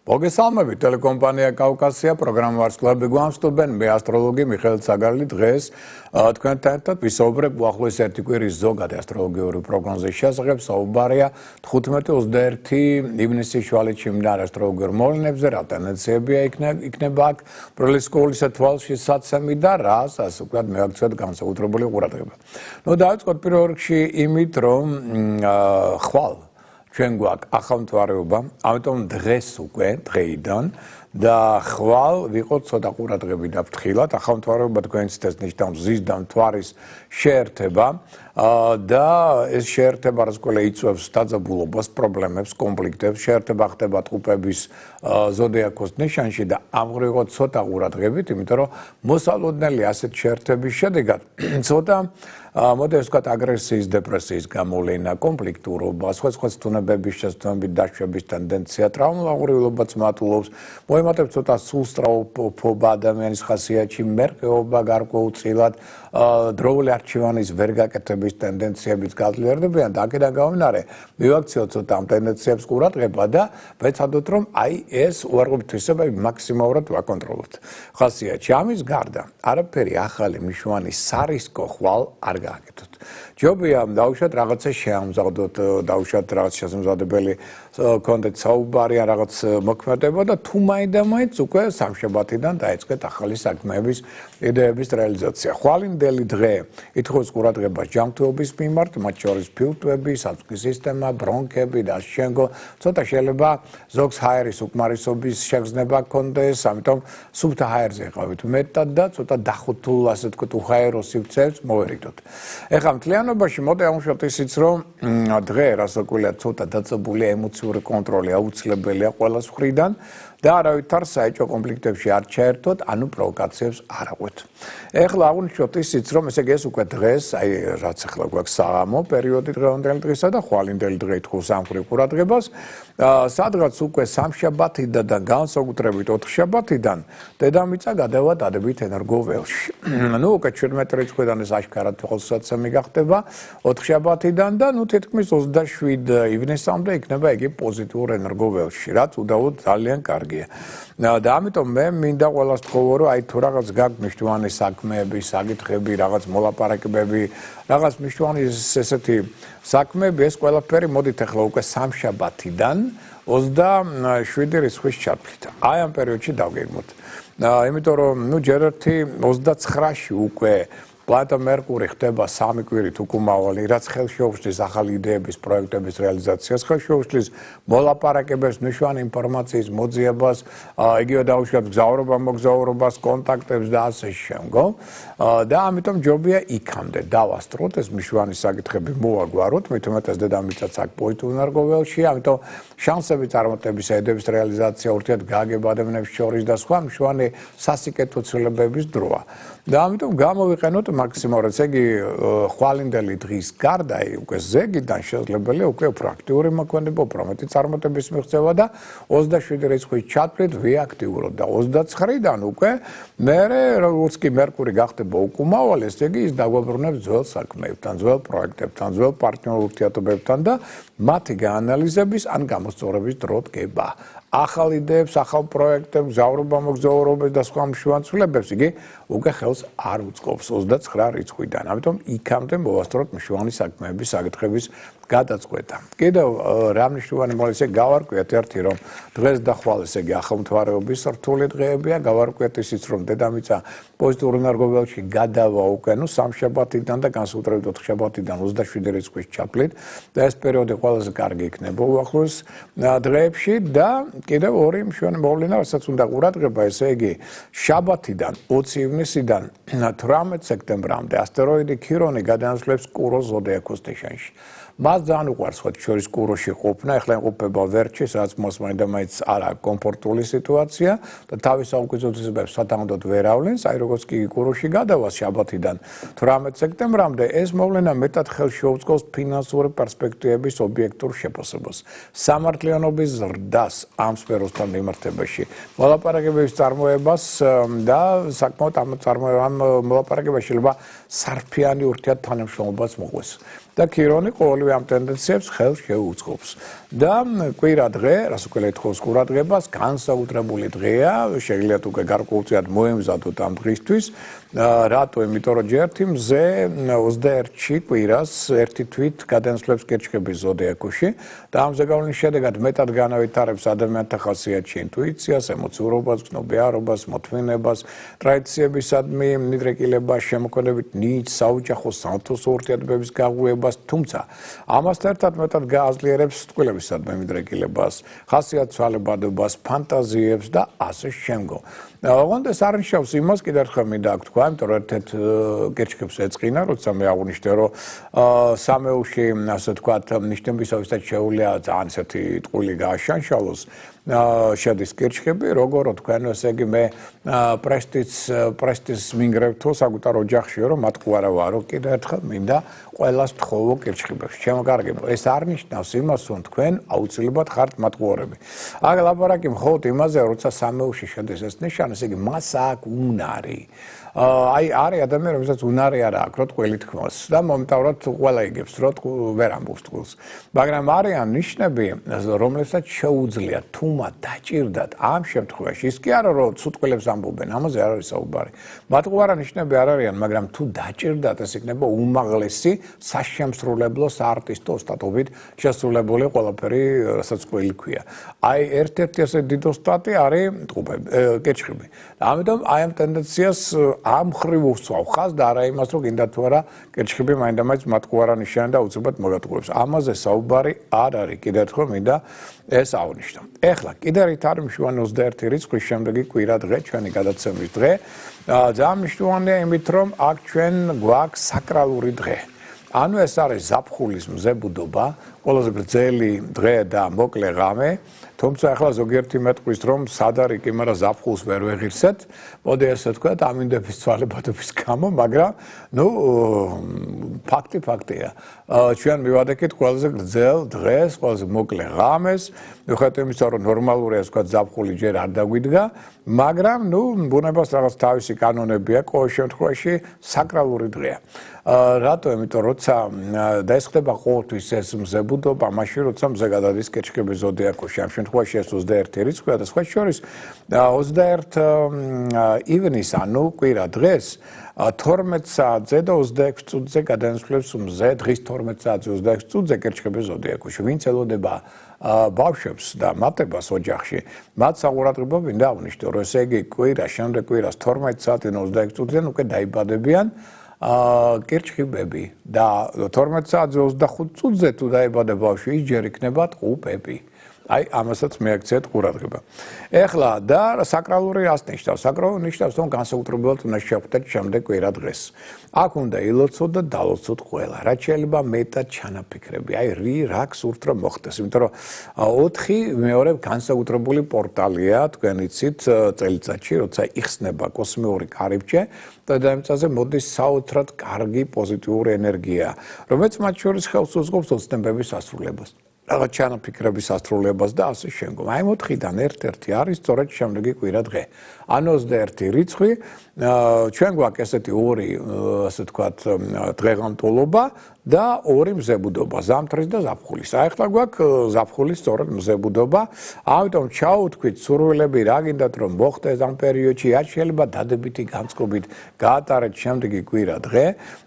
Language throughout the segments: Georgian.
მოგესალმებით, ტელეკომპანია კავკასია პროგრამვარსკვლავები გვამსტობენ, მე ასტროლოგი მიხეილ ცაგარელი დღეს თქვენთან ერთად ვისაუბრებ უახლოეს ერთი კვირის ზოგადი ასტროლოგიური პროგნოზის შესახებ, საუბარია 15-21 ივნისის შუალედში მიმდინარე ასტროლოგიურ მოვლენებზე, რა ტენდენციებია იქნება აქ პროლის სკოლისა თვალში საცემი და რას ასე ვთქვათ მეაქცევთ განსაკუთრებული ყურადღება. დავიწყოთ პირველ რიგში იმით, რომ ხვალ ჩვენ გვაქვს ახალმთვარეობა, ამიტომ დღეს უკვე დღეიდან და ხვალ ვიყოთ ცოტა ყურადღებით და ფრთხილად. ახალმთვარეობა თქვენცდას ნიშნავს ზის და მთვარის შეერთება და ეს შეერთება რასკოლა იწვევს დაძაბულობას, პრობლემებს, კონფლიქტებს, შეერთება ხდება ტყუპების ზოდიაქოს ნიშანში და ამღვრიყოთ ცოტა ყურადღებით, იმიტომ რომ მოსალოდნელი ასეთ შეერთების შედეგად ცოტა მოდი ვთქვათ აგრესიის, დეპრესიის გამოვლენა, კონფლიქტურობა, სხვა ცნობების შესწავლების დაშვების ტენდენცია, ტრავმაურობაც მატულობს, მოემატებს ცოტა სულსწრაფობა ადამიანის ხასიათში, მერყეობა გარკვეულწილად, დროული არჩევანის ვერ გაკეთების ტენდენციებიც გაძლიერდებიან და აქედან გამომდინარე, მივაქციოთ ცოტა ამ ტენდენციებს ყურადღება და ვეცადოთ, რომ ეს უარყოფით თვისებები მაქსიმალურად ვაკონტროლოთ ხასიათში. ამის გარდა, არაფერი ახალი მნიშვნელოვანი სარისკო ხვალ არ გააკეთოთ. ჯობია დავუშვათ რაღაცა შეამზადოთ, დავუშვათ რაღაც შესამზადებელი კონდეთ საუბარი ან რაღაც მოქმედება და თუ მაინც უკვე სამშაბათიდან დაიწყეთ ახალი საქმეების იდეების რეალიზაცია. ხვალინდელი დღე ითხოვს ყურადღებას ჯანმრთელობის მიმართ, მათ შორის ფილტვები, საწვდის სისტემა, ბრონქები და შემდგო. ცოტა შეიძლება ზოგს ჰაერის უკმარისობის შეგრძნება ჰქონდეს, ამიტომ სუფთა ჰაერზე იყავით მეტად და ცოტა დახუთულ, ასე ვთქვათ, უჰაერო სივრცეებს მოვერიდოთ. ეხლა მთლიანობაში მოდი ავუშვათ ისიც, რომ დღე რასაკვირველია ცოტა დაწებული ემოციური კონტროლი აუცილებელია ყველას მხრიდან და არავითარ საეჭვო კონფლიქტებში არ ჩაერთოთ, ანუ პროვოკაციებს არ აღვით. ეხლა აღვნიშნოთ ისიც, რომ ესე იგი ეს უკვე დღეს, აი რაც ახლა გვაქვს საღამო პერიოდი დღევანდელი დღისა და ხვალინდელი დღე ითხოვს ამხრივ ყურადღებას, სადღაც უკვე სამშაბათიდან და განსაკუთრებით ოთხშაბათიდან დედამიწა გადავა დადებით ენერგოველში. ნუ უკვე 17 რიცხვიდან ეს აშკარად თვალსაცემი გახდება, ოთხშაბათიდან და ნუ თითქმის 27 ივნისამდე იქნება იგი პოზიტიურ ენერგოველში, რაც უდაოდ ძალიან კარგია. და ამიტომ მე მინდა ყველას თქვო, რომ აი თუ რაღაც გაქვს მნიშვნელოვანი საქმეები, საკითხები, რაღაც მოლაპარაკებები, რაღაც მნიშვნელოვანი ესეთი საქმეები, ეს ყველაფერი მოდით ახლა უკვე სამშაბათიდან 27 რიცხვის ჩათვლით. აი ამ პერიოდში დავგეგმოთ. იმიტომ რომ ნუ ჯერ ერთი 29-ში უკვე პლანეტა მერკური ხდება 3 კვირით უკუმავალი, რაც ხელს შეუწყლის ახალი იდეების, პროექტების რეალიზაციას, ხელს შეუწყლის მოლაპარაკებებს, მნიშვნელოვანი ინფორმაციის მოძიებას, იგივე დავუშვათ მოგზაურობას, კონტაქტებს და ასე შემდგომ. და ამიტომ ჯობია იქამდე დავასწროთ ეს მნიშვნელოვანი საკითხები მოვაგვაროთ, მით უმეტეს დედამიწაც აქ პოზიტიურ ენერგოველში, ამიტომ შანსები წარმატების იდეების რეალიზაცია ურთიერთ გაგება ადამიანებს შორის და სხვა მნიშვნელოვანი სასიკეთო ცვლილებების დროა. და ამიტომ გამოვიყენოთ მაქსიმალურად, ესე იგი ხვალინდელი დღის გარდა უკვე ზეგიდან შესაძლებელია უკვე უფრო აქტიური მოქმედება, უფრო მეტი წარმატების მიღწევა და 27 რიცხვის ჩათვლით ვიაქტიუროთ და 29-დან უკვე მერე როგორც კი მერკური გახდება უკუმავალი, ესე იგი ის დაგვაბრუნებს ძველ საქმეებთან, ძველ პროექტებთან, ძველ პარტნიორულ ურთიერთობებთან და მათი გაანალიზების ან გამოსწორების დრო დგება. ახალ იდეებს, ახალ პროექტებს, მოგზაურობებს და სხვა მნიშვნელოვან ცვლილებებს იგი უკვე ხელს არ უწყობს 29 რიცხვიდან. ამიტომ იქამდე მოვასწროთ მნიშვნელოვანი საქმეების, საკითხების გადაწყვეტა. კიდევ რა მნიშვნელოვანი მოხდა, გავარკვიეთ ერთი, რომ დღეს და ხვალ ესე იგი ახალმთვარეობის რთული დღეებია, გავარკვიეთ ისიც, რომ დედამიწა პოზიტიურ ენერგოველში გადავა უკვე სამშაბათიდან და განსაკუთრებით ოთხშაბათიდან 27 რიცხვის ჩათვლით და ეს პერიოდი ყველაზე კარგი იქნება უახლოეს დღეებში და კიდევ ორი მნიშვნელოვანი მოვლენა, რასაც უნდა ყურადღება, ესე იგი შაბათიდან 20 ივნისიდან 18 სექტემბრამდე ასტეროიდი ქირონი გადაასვლებს კუროს ზოდიაქოს ნიშანში. მას ძალიან უყვარს სხვა შორის კუროში ყოფნა, ახლა იმყოფება ვერჩი, სადაც მოსმენდა მაინც არა კომფორტული სიტუაცია და თავის საუკეთესობებს სათანადოდ ვერ ავლენს, აი როგორც კი კუროში გადავა შაბათიდან 18 სექტემბრამდე, ეს მოვლენა მეტად ხელს შეუწყობს ფინანსური პერსპექტივების ობიექტურ შეფასებას, სამართლიანობის ზრდას ამ სფეროსთან მიმართებაში, მოლაპარაკებების წარმოებას და საკმაოდ ამ მოლაპარაკებაში შეიძლება სარფიანი ურთიერთთანამშრომლობაც მოყვეს. და ქირონი ყოველივე ამ ტენდენციებს ხელს შეუწყობს. და კვირა დღე, რას უკვე ეთქოს ყურადღებას, განსაკუთრებული დღეა, შეგიძლიათ უკვე გარკვეულწილად მოემზადოთ ამ დღისთვის. რატო? იმიტომ რომ ჯერ მზე 21-ში კვირას ერთი თვით გადაასვლებს კირჩხების ზოდიაქოში და ამ ზეგავლენის შედეგად მეტად განავითარებს ადამიანთა ხასიათში ინტუიციას, ემოციურობას, გრძნობიარობას, მოთმინებას, ტრადიციებისადმი მიდრეკილებას, შემოქმედებით ნიჭს, საოჯახო სამთო ურთიერთობების გაღვივებას, თუმცა ამასთან ერთად მეტად გააძლიერებს წყვილებისადმი მიდრეკილებას, ხასიათცვალებადობას, ფანტაზიებს და ასე შემდგომ. ოღონდ ეს არ ნიშნავს იმას, კიდევ ერთხელ მინდა აქ თქვა, იმიტომ რომ ერთ-ერთ კირჩხებს ეწყინა, როცა მე აღვნიშნე, რომ სამეულში, ასე ვთქვათ, ნიშნებისავისაც შეუძლია ძალიან ისეთი ტყუილი გააშანშალოს, შედის კირჩხები, როგორ თქვენ, ესე იგი მე პრესტის მინგრევთო საკუთარ ოჯახში, რომ მათ ყواره ვარო, კიდევ ერთხელ მინდა ყველას ვთხოვო კირჩხიბებში. შემოგარგებო, ეს არ ნიშნავს იმას, რომ თქვენ აუცილებლად ხართ მათ ყუარები. აქ ლაპარაკი მხოლოდ იმაზე, როცა სამეულში შედის ეს ნიშანი, ესე იგი მას აქვს უნარი. აი არის ადამიანი, რომელსაც უნარი არ აქვს, რომ ტყუილი თქმოს და მომენტალურად ყველა იგებს, რომ ვერ ამბობს ტყუილს. მაგრამ არიან ნიშნები, რომლებსაც შეუძლია თუმად დაჭირდათ ამ შემთხვევაში. ის კი არა, რომ ცუტყვილებს ამბობენ, ამაზე არ არის საუბარი. მათ ყუარა ნიშნები არ არიან, მაგრამ თუ დაჭირდათ, ეს იქნება უმაღლესი საშემსრულებლო საარტისტო ოსტატობით შესრულებული ყველაფერი, რასაც ტყუილი ქვია. აი ერთ-ერთი ასე დიდ ოსტატი არის კირჩხიბი. ამიტომ აი ამ ტენდენციას ამ ხრივ უსვავ ხაზს და არა იმას, რომ გინდა თუ არა კირჩხიბი მაინდა-მაინც მათ ყუარა ნიშანი და უცებად მოგატყუებს. ამაზე საუბარი არ არის. კიდევ ერთხელ მინდა ეს აღნიშნო. ეხლა კიდევ რით არის მნიშვნელოვანი 21 რიცხვის შემდეგი კვირა დღე, ჩვენი გადაცემის დღე. ძალიან მნიშვნელოვანია იმით, რომ აქ ჩვენ გვაქვს საკრალური დღე. ანუ ეს არის ზაფხულის მზებუდობა, ყველაზე გრძელი დღე და მოკლე ღამე. თუმცა ახლა ზოგიერთი მეტყვის რომ სად არის კი, მაგრამ ზაფხულს ვერ ვეღირსეთ. მოდი ესე ვთქვათ, ამინდების ცვალებადობის გამო, მაგრამ ფაქტი ფაქტია. ჩვენ მივადექით ყველაზე გრძელ დღეს, ყველაზე მოკლე ღამეს, მიუხედავად იმისა, რომ ნორმალურია ასე ვთქვათ, ზაფხული ჯერ არ დაგვიდგა, მაგრამ ბუნებას რაღაც თავისი კანონები აქვს, ყოველ შემთხვევაში საკრალური დღეა. რატო? იმიტომ როცა დაესხდება ყოველთვის ეს მზებუდობა, მაშინ როცა მზე გადადის კირჩხიბის ზოდიაქოში, ამ შემთხვევაში ეს 21 რიცხვია და სხვა შორის 21 ივნის, ანუ კვირა დღეს 12 საათზე და 26 წუთზე გადაასვლებს მზე, დღის 12 საათზე 26 წუთზე კირჩხიბის ზოდიაქოში. ვინც ელოდება ბავშვებს და მატებას ოჯახში, მათ საყურადღებო მინდა აღნიშნო, რომ ესე იგი კვირა, შემდეგ კვირას 12 საათიდან 26 წუთიდან უკვე დაიბადებიან კირჩხიბები და 12 საათზე 25 წუთზე თუ დაიბადება ბავშვი, ის ჯერ იქნება ტყუპები. აი ამასაც მიაქციეთ ყურადღება. ეხლა და საკრალური რას ნიშნავს? საკრალური ნიშნავს, რომ განსაკუთრებულად უნდა შევხვდეთ შემდეგ კვირა დღეს. აქ უნდა ილოცოთ და დალოცოთ ყველა. რაც შეიძლება მეტად ჩანაფიქრები. აი რა გსურთ რომ მოხდეს, იმიტომ რომ 4 მეორე განსაკუთრებული პორტალია, თქვენ იცით, წელიწადში, როცა იხსნება კოსმიური კარიბჭე და დედამიწაზე მოდის საოცრად კარგი პოზიტიური ენერგია, რომელიც მათ შორის ხელს უწყობს ოცნებების ასრულებას. რაღაც ჩანაფიქრების ასრულებას და ასე შემდგომ. აი 4-დან ერთ-ერთი არის სწორედ შემდეგი კვირა დღე. ანუ 21 რიცხვი, ჩვენ გვაქვს ესეთი ორი, ასე ვთქვათ, დღეღამტოლობა და ორი მზებუდობა, ზამთრის და ზაფხულის. აი ახლა გვაქვს ზაფხულის სწორედ მზებუდობა. ამიტომ ჩაუთქვით სურვილები, რა გინდათ რომ მოხდეს ამ პერიოდში, რაც შეიძლება დადებითი განწყობით გაატარეთ შემდეგი კვირა დღე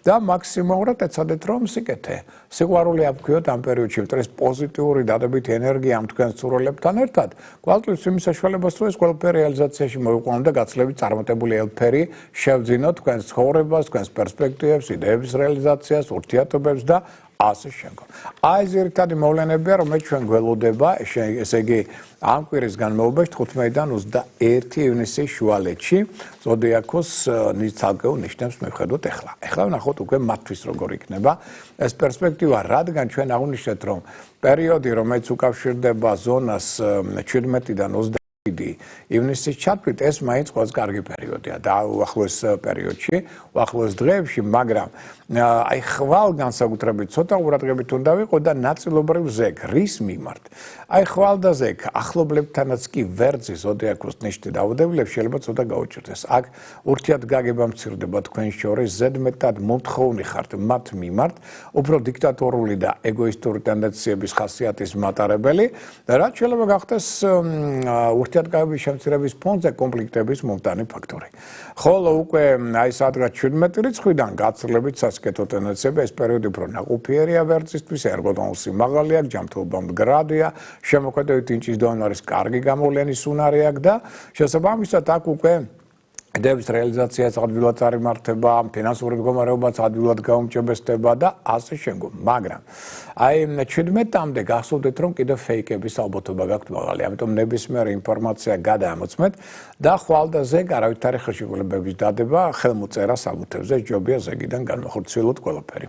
და მაქსიმალურად ეცადეთ რომ სიკეთე. სიყვარული აფქვიოთ ამ პერიოდში, იმიტომ ეს პოზიტიური დადებითი ენერგია ამ თქვენ სურვილებთან ერთად გვაძლევს იმის საშუალებას, რომ ეს ყველაფერი რეალიზაციაში მოვიყვანოთ და გაცილებით წარმატებული ელფერი შევძინოთ თქვენს ცხოვრებას, თქვენს პერსპექტივებს, იდეების რეალიზაციას, ურთიერთობებს და ასე შემდგომ. აი ზირთადი მოვლენებია, რომელიც ჩვენ გველოდება, ესე იგი ამ კვირის განმავლობაში 15-დან 21 ივნისის შუალედში ზოდიაქოს ცალკეულ ნიშნებს მივხედოთ ახლა. ახლა ვნახოთ უკვე მათთვის როგორ იქნება ეს პერსპექტივა, რადგან ჩვენ აღვნიშნეთ, რომ პერიოდი, რომელიც უკავშირდება ზონას 17-დან 20 ივნისის ჩათვლით ეს მაინც ყველაზე კარგი პერიოდია და უახლოეს პერიოდში, უახლოეს დღეებში, მაგრამ აი ხვალ განსაკუთრებით ცოტა ყურადღებით უნდა ვიყო და ნაწილობრივ ზეგ რის მიმართ. აი ხვალ და ზეგ ახლობლებთანაც კი ვერძი ზოდიაქოს ნიშნით დაავადებულებს შეიძლება ცოტა გაუჭირდეს. აქ ურთიერთგაგება მცირდება თქვენ შორის, ზედმეტად მოთხოვნი ხართ მათ მიმართ, უფრო დიქტატორული და ეგოისტური ტენდენციების ხასიათის მატარებელი და რაც შეიძლება გახდეს ურთიერთგაგების შემცირების ფონზე კონფლიქტების მომტანი ფაქტორი. ხოლო უკვე აი სადღაც 17 რიცხვიდან გაცილებით სასკეთო ტენდენციები ეს პერიოდი უფრო ნაყოფიერია ვერძისთვის, ერგოტონუსი მაღალი აქვს, ჯანმრთელობა მდგრადია, შემოქმედებითი ინჭის დონე არის კარგი გამოვლენის უნარი აქვს და შესაბამისად აქ უკვე იდეების რეალიზაციაც ადვილად წარიმართება, ფინანსური მდგომარეობაც ადვილად გაუმჯობესდება და ასე შემდგომ. მაგრამ აი 17-მდე გახსოვდეთ რომ კიდევ ფეიკების ალბათობა გაქვთ მაღალი, ამიტომ ნებისმიერი ინფორმაცია გადაამოწმეთ და ხვალ და ზეგ არავითარი ხელშეკრულებების დადება ხელმოწერას ამოთევზე ჯობია ზეგიდან განვახორციელოთ ყველაფერი.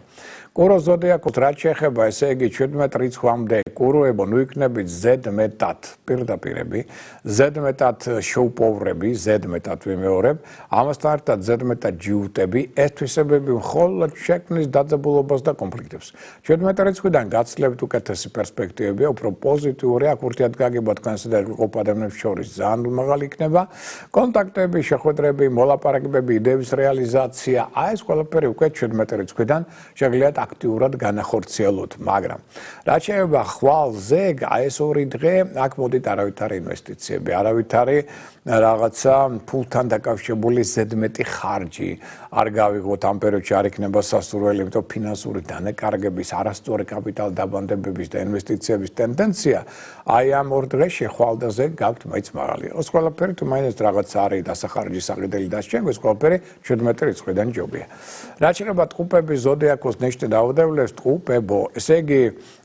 კურო ზოდიაქოს რაც შეეხება, ესე იგი 17 რიცხვამდე კუროებო ნუ იქნებით ზედმეტად პირდაპირები, ზედმეტად შოუპოვრები, ზედმეტად ვიმეორებ, ამასთან ერთად ზედმეტად ჯიუტები, ეს თვისებები მხოლოდ შექმნის დაძაბულობას და კონფლიქტებს. 17 რიცხვიდან გაცილებით უკეთესი პერსპექტივებია, უფრო პოზიტიური, აქ ურთიერთგაგება თქვენსა და ყოფ ადამიანებს შორის ძალიან მაღალი იქნება, კონტაქტები, შეხვედრები, მოლაპარაკებები, იდეების რეალიზაცია, აი ეს ყველაფერი უკვე 17 რიცხვიდან შეგიძლიათ აქტიურად განახორციელოთ, მაგრამ რაც შეეხება ხვალ ზეგ, აი ეს ორი დღე აქ მოდით არავითარი ინვესტიციები, არავითარი რაღაცა ფულთან დაკავშირებული ზედმეტი ხარჯი არ გავიღოთ ამ პერიოდში არ იქნება სასურველი, იმიტომ ფინანსური დანაკარგების, არასწორი კაპიტალ დაბანდებების და ინვესტიციების ტენდენცია აი ამ ორ დღეში ხვალ და ზეგ გაქვთ მაინც მაღალი. ეს ყველაფერი თუ მაინც რაღაც არის დასახარჯის საყიდელი დასჭენ, ეს ყველაფერი 17 რიცხვიდან ჯობია. რაც შეეხება ტყუპების ზოდიაქოს ნიშნით დაავადებულებს ტყუპებო, ესე იგი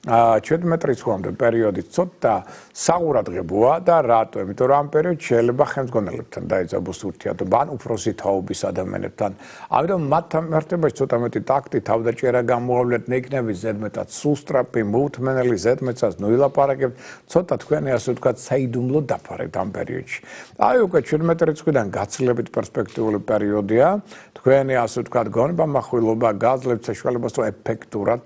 17 რიცხვამდე პერიოდი ცოტა საყურადღებოა და რატო? იმიტომ რომ ამ პერიოდში შეიძლება ხელმძღვანელებთან დაეძაბოს ურთიერთობა ან უფროსი თაობის ადამიანებთან. ამიტომ მათთან მიმართებაში ცოტა მეტი ტაქტი, თავდაჭერა გამოავლეთ, ნეიქნებით ზედმეტად სუსტრაფი, მოუთმენელი, ზედმეტსაც ნუ ილაპარაკებთ, ცოტა თქვენი ასე ვთქვათ საიდუმლო დაფარეთ ამ პერიოდში. აი უკვე 17 რიცხვიდან გაცილებით პერსპექტიული პერიოდია. თქვენი ასე ვთქვათ გონებამახვილობა გააძლევთ საშუალებას რომ ეფექტურად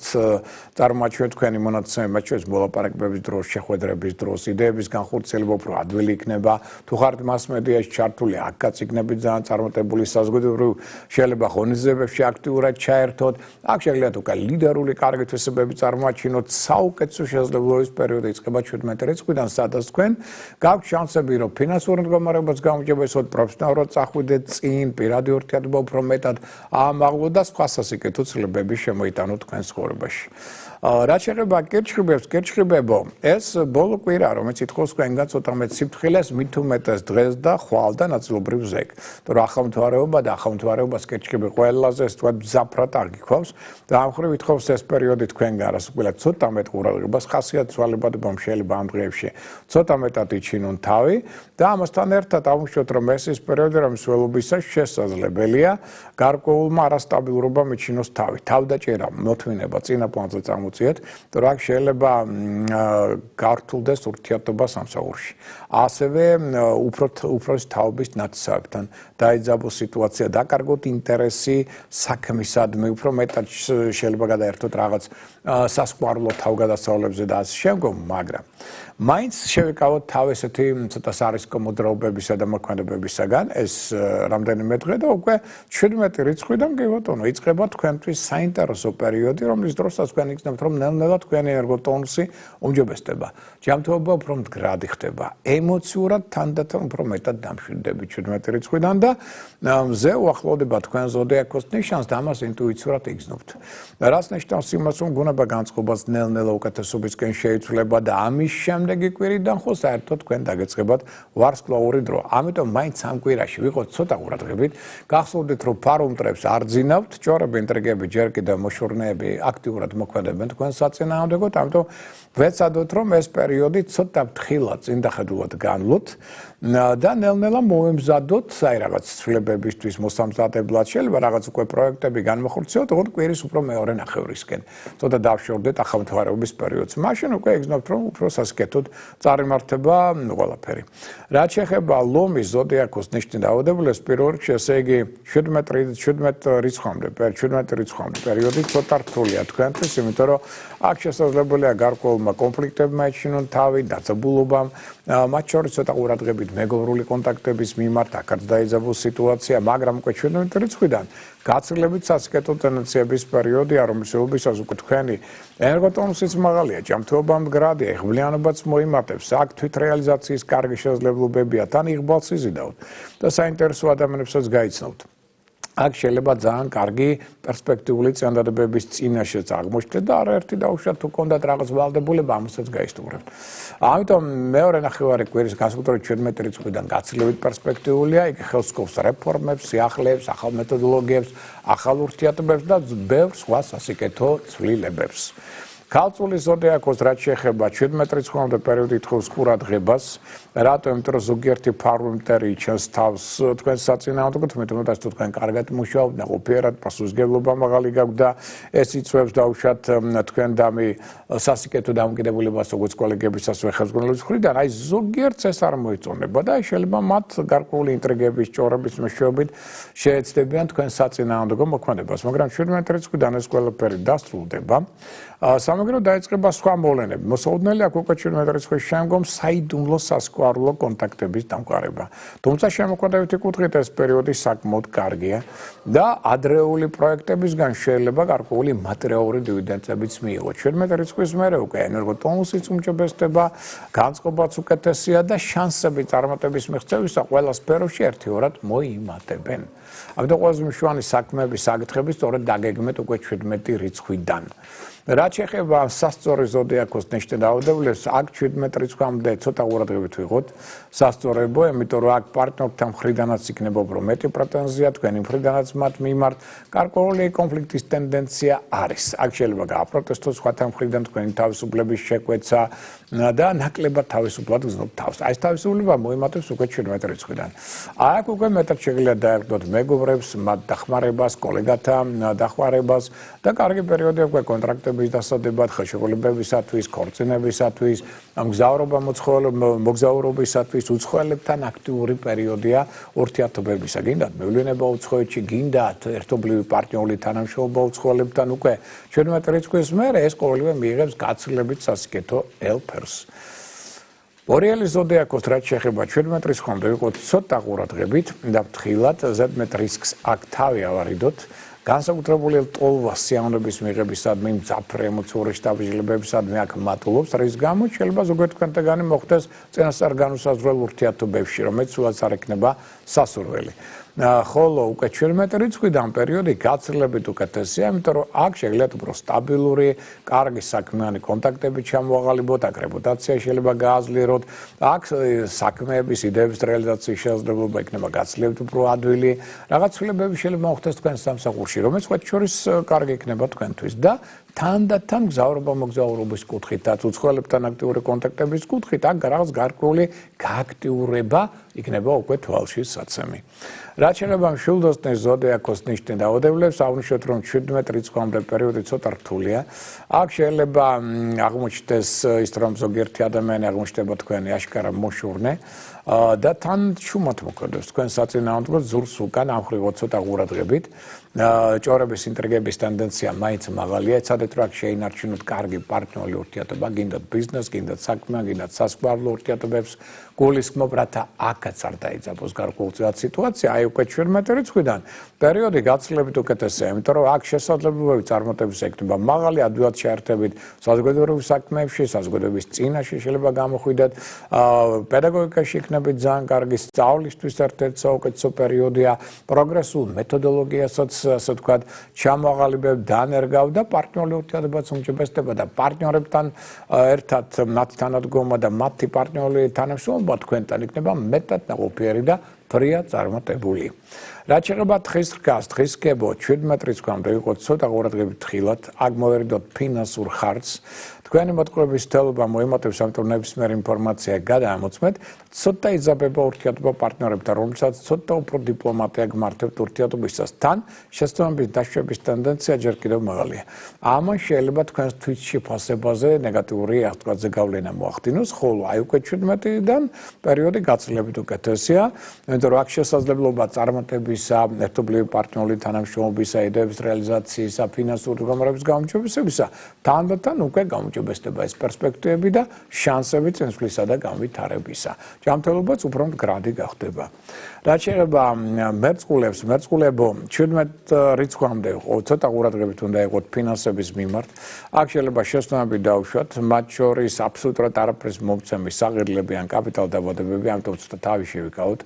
წარმოაჩინოთ თქვენი მონაცემები, მათ შორის მოლაპარაკებების დროს, შეხვედრების დროს, იდეების განხორციელება უფრო ადვილი იქნება. თუ ხართ მასმედიაში ჩართული, აქაც იქნებით ძალიან წარმატებული საზოგადოებრივ შეიძლება ღონისძიებებში აქტიურად ჩაერთოთ. აქ შეგიძლიათ უკვე ლიდერული კარგი თვისებები წარმოაჩინოთ. საუკეთესო შესაძლებლობის პერიოდი იწყება 17 რიცხვიდან, სადაც თქვენ გაქვთ შანსები, რომ ფინანსური მდგომარეობაც გაუმჯობესოთ, პროფესიონალურად წახვიდეთ წინ, პირადი ურთიერთობა უფრო მეტად აამაღლოთ და სხვა სასიკეთო ცვლილებები შემოიტანოთ თქვენ ცხოვრებაში. რაც შეეხება კირჩხიბებო, ეს ბოლო კვირა, რომელიც ითხოვს თქვენგან ცოტა მეტ სიფრთხილეს, მით უმეტეს დღეს და ხვალ და ნაწილობრივ ზეგ. თორე ახალმთვარეობა და ახალმთვარეობას კირჩხიბი ყველაზე ეს თქვა მძაფრად არ გიქვავს და ამ ხრივ ითხოვს ეს პერიოდი თქვენგან რასაკვირველად ცოტა მეტ ყურადღებას, ხასიათვალებადებამ შეიძლება ამ დღეებში ცოტა მეტად იჩინონ თავი და ამასთან ერთად აღვნიშნოთ, რომ ეს ის პერიოდი, რომლის ველობისას შესაძლებელია გარკვეულმა არასტაბილურობამ იჩინოს თავი. თავდაჭერა, მოთმინება, წინა პლანზე წამოწიეთ, რომ აქ შეიძლება გართულდეს ურთიერთობა სამსახურში. ასევე უფროსი თაობის ნათესავებთან დაეძაბოს სიტუაცია, დაკარგოთ ინტერესი საქმისადმი, უფრო მეტად შეიძლება გადაერთოთ რაღაც სასყვარლო თავგადასავლებზე და ასე შემდგომ, მაგრამ მაინც შევიკავოთ თავ ესეთი ცოტა სარისკო მოძრაობებისა და მოქმედებებისაგან ეს რამდენიმე დღე და უკვე 17 რიცხვიდან კი ბატონო იწყება თქვენთვის საინტერესო პერიოდი, რომლის დროსაც თქვენ იქნებთ რომ ნელ-ნელა თქვენი ერგოტონუსი უმჯობესდება. ჯანმრთელობა უფრო მდგრადი ხდება, ემოციურად თანდათან უფრო მეტად დამშვიდდებით 17 რიცხვიდან და მზე უახლოვდება თქვენ ზოდიაქოს ნიშანს და ამას ინტუიციურად იგრძნობთ. რაც ნიშნავს იმას, რომ გუნება განწყობას ნელ-ნელა უკეთესობისკენ შეიცვლება და ამის შემდეგი კვირიდან ხო საერთოდ თქვენ დაგეწყებათ ვარსკვლავური დრო. ამიტომ მაინც ამ კვირაში ვიყოთ ცოტა ყურადღებით, გახსოვდეთ რომ ფარუმტრებს არ ძინავთ, ჭორები, ინტრიგები, ჯერ კიდევ მოშორნეები აქტიურად მოქმედებენ თქვენ საწინააღმდეგოდ, ამიტომ ვეცადოთ რომ ეს პერიოდი ცოტა ფრთხილად წინდახედულად განვლოთ და ნელ-ნელა მოვემზადოთ აი რაღაც ცვლილებებისთვის მოსამზადებლად, შეიძლება რაღაც უკვე პროექტები განმახორციელოთ, ოღონდ კვირის უფრო მეორე ნახევრისკენ. ცოტა დავშორდეთ ახალმთვარეობის პერიოდს. მაშინ უკვე იგრძნობთ რომ უფრო სასიკეთო საერთოდ წარიმართება ყველაფერი. რაც შეეხება ლომის ზოდიაქოს ნიშნის დაავადებულებს, პირველ რიგში ესე იგი 17 რიცხვამდე პერიოდი ცოტა რთულია თქვენთვის, იმიტომ რომ აქ შესაძლებელია გარკვეულმა კონფლიქტებმა ეჩინონ თავი, დაძაბულობამ, მათ შორის ცოტა ყურადღებით მეგობრული კონტაქტების მიმართ აქაც დაიძაბულ სიტუაცია, მაგრამ უკვე 17 რიცხვიდან გაცილებით სასიკეთო ტენდენციების პერიოდია, რომელსაც უკვე თქვენი ენერგოტონუსიც მაღალია, ჯანმრთელობა მდგრადია, იღბლიანობაც მოიმატებს, აქ თვითრეალიზაციის კარგი შესაძლებლობებია, თან იღბალს იზიდავთ და საინტერესო ადამიანებსაც გაიცნობთ. აქ შეიძლება ძალიან კარგი პერსპექტიული წინადადებების წინაშეც აღმოჩნდეთ და არაერთი დაუშვათ თუ კონდათ რაღაც ვალდებულება ამასაც გაისტუმრებთ. ამიტომ მეორე ნახევარი კვირის განსაკუთრებით 17 რიცხვიდან გაცილებით პერსპექტიულია, იქ ხელს სკობს რეფორმებს, სიახლეებს, ახალ მეთოდოლოგიებს, ახალ ურთიერთობებს და ბევრ სხვა სასიკეთო ცვლილებებს. ქალწულის ზოდიაქოს რაც შეეხება 17 რიცხვამდე პერიოდი თხოს ყურადღებას, რატომ? იმიტომ რომ ზოგიერთი ფარვენტერი იჩენს თავს თქვენს საწინააღმდეგოდ, მეტად თუ თქვენ კარგად მუშაობთ, ნაყოფიერად პასუხისმგებლობა მაღალი გაქვთ და ეს იწვევს დაუშვათ თქვენ დამი სასიკეთო დამოკიდებულებას როგორც კოლეგების, ასევე ხელმძღვანელობის მხრიდან, აი ზოგიერთს ეს არ მოიწონება და შეიძლება მათ გარკვეული ინტრიგების, ჭორების მეშვეობით შეეცდებიან თქვენ საწინააღმდეგო მოქმედებას, მაგრამ 17 რიცხვიდან ეს ყველაფერი დასრულდება. სამაგრო დაიწყება სხვა მოვლენები. მოსაუდნელი აქ უკვე 17 რიცხვის შემდგომ საიდუმლო სასკვარულო კონტაქტების დამყარება. თუმცა შემოქმედებითი კუთხით ეს პერიოდი საკმაოდ კარგია და ადრეული პროექტებისგან შეიძლება გარკვეული მატერიალური დივიდენდებიც მიიღოთ. 17 რიცხვის მერე უკვე ენერგოტონუსიც უმჯობესდება, განწყობაც უკეთესია და შანსები წარმატების მიღწევისა ყველა სფეროში ერთიორად მოიმატებენ. ამიტომ ყველაზე მნიშვნელოვანი საქმეების საკითხები სწორედ დაგეგმეთ უკვე 17 რიცხვიდან. რაც შეეხება სასწორო ზოდიაქოს ნიშნის დაავადებულებს, აქ 17 რიცხვამდე ცოტა ყურადღებით ვიღოთ სასწორებო, იმიტომ რომ აქ პარტნიორთან მხრიდანაც იქნება უფრო მეტი პრეტენზია, თქვენი მხრიდანაც მათ მიმართ გარკვეული კონფლიქტის ტენდენცია არის. აქ შეიძლება გააპროტესტოს სხვათა მხრიდან თქვენი თავისუფლების შეკვეცა და ნაკლებად თავისუფლად გრძნობთ თავს. აი ეს თავისუფლება მოიმატებს უკვე 17 რიცხვიდან. აქ უკვე მეტად შეგიძლიათ დაერგოთ მეგობრებს, მათ დახმარებას, კოლეგათა დახმარებას და კარგი პერიოდი უკვე კონტრაქტების დასადებად, ხელშეკრულებებისათვის, ქორწინებისათვის, მოგზაურობისათვის, უცხოელებთან აქტიური პერიოდია ურთიერთობებისა. გინდათ მევლენება უცხოეთში, გინდათ ერთობლივი პარტნიორული თანამშრომლობა უცხოელებთან, უკვე 17 რიცხვის მერე ეს ყოველივე მიიღებს გაცილებით სასიკეთო ელფერს. ორიელი ზოდიაქოს რაც შეეხება 17 რიცხვამდე ვიყოთ ცოტა ყურადღებით და ფრთხილად ზედმეტ რისკს აქ თავი ავარიდოთ. განსაკუთრებული ლტოლვა სიამოვნების მიღებისადმი, მძაფრ ემოციური შთაბეჭდილებებისადმი აქ მატულობს, რის გამოც შეიძლება ზოგიერთ თქვენთაგანი მოხდეს წინასწარ განუსაზღვრელ ურთიერთობებში, რომელიც სულაც არ ექნება სასურველი. ხოლო უკვე 17 რიცხვიდან პერიოდი გაცილებით უკეთესია, იმიტომ რომ აქ შეგიძლიათ უფრო სტაბილური, კარგი საქმიანი კონტაქტები ჩამოაყალიბოთ, აქ რეპუტაცია შეიძლება გააზლიეროთ, აქ საქმეების იდეების რეალიზაციის შესაძლებლობა იქნება გაცილებით უფრო ადვილი, რაღაც ცვლილებები შეიძლება მოხდეს თქვენ სამსახურში, რომელიც მათ შორის კარგი იქნება თქვენთვის და თანდათან მოგზაურობის კუთხითაც, უცხოელებთან აქტიური კონტაქტების კუთხით, აქ რაღაც გარკვეული გააქტიურება იქნება უკვე თვალში საცემი. რაც შეეხება მშვილდოსნის ზოდიაქოს ნიშნის დაავადებულებს, აღვნიშნოთ, რომ 17 რიცხვამდე პერიოდი ცოტა რთულია. აქ შეიძლება აღმოჩნდეს ის, რომ ზოგიერთი ადამიანი აღმოჩნდება თქვენი აშკარა მოშურნე და თან შუმად მოქმედებს თქვენ საწინააღმდეგოდ ზურს უკან ამხრივოთ ცოტა ყურადღებით. ჭორების ინტრიგების ტენდენცია მაინც მაღალია, ეცადეთ რომ აქ შეინარჩუნოთ კარგი პარტნიორული ურთიერთობა, გინდათ ბიზნეს, გინდათ საქმე, გინდათ სასკვარულო ურთიერთობებს გულისხმობ, რათა აქაც არ დაიძაბოს გარკვეულწილად სიტუაცია. აი უკვე 17 რიცხვიდან პერიოდი გაცილებით უკეთესია, იმიტომ რომ აქ შესაძლებლობები წარმატების ექნება მაღალი, ადვილად შეერთებით საზოგადოებრივ საქმეებში, საზოგადოების წინაშე შეიძლება გამოხვიდეთ, პედაგოგიკაში იქნებით ძალიან კარგი, სწავლისთვის ერთ-ერთი საუკეთესო პერიოდია, პროგრესულ მეთოდოლოგიასაც ასე ვთქვათ, ჩამოაყალიბებ, დანერგავ და პარტნიორული ურთიერთობაც უმჯობესდება და პარტნიორებთან ერთად მათ თანადგომა და მათი პარტნიორული თანამშრომლობა თქვენთან იქნება მეტად ნაყოფიერი და ფრია წარმატებული. რაც შეეხება თხის რგას, თხის კებო 17 რიცხვამდე იყო ცოტა ყურადღებით თხილად, აქ მოვერიდოთ ფინანსურ ხარჯს. თქვენი მოტყუების თელობა მოემატებს ამიტომ ნებისმიერ ინფორმაცია გადაამოწმეთ, ცოტა იზაბება ურთიერთობა პარტნიორებთან, რომელსაც ცოტა უფრო დიპლომატია გმართებთ ურთიერთობისას. თან შეცდომების დაშვების ტენდენცია ჯერ კიდევ მაღალია. ამან შეიძლება თქვენს თვითშეფასებაზე ნეგატიური აღდგაცზე გავლენა მოახდინოს, ხოლო აი უკვე 17-დან პერიოდი გაცილებით უკეთესია, იმიტომ რომ აქ შესაძლებლობა წარმატებისა, ერთობლივი პარტნიორული თანამშრომლობისა, იდეების რეალიზაციისა, ფინანსური გამარების გაუმჯობესებისა, თანდათან უკვე გამოჯობესდება ეს პერსპექტივები და შანსები წინსვლისა და განვითარებისა. ჯანმრთელობაც უფრო მდგრადი გახდება. რაც შეეხება მერწყულებს, მერწყულებო 17 რიცხვამდე ცოტა ყურადღებით უნდა იყოთ ფინანსების მიმართ. აქ შეიძლება შეცდომები დავუშვათ, მათ შორის აბსოლუტურად არაფრის მომცემი საყიდლები ან კაპიტალ დაბადებები, ამიტომ ცოტა თავი შევიკავოთ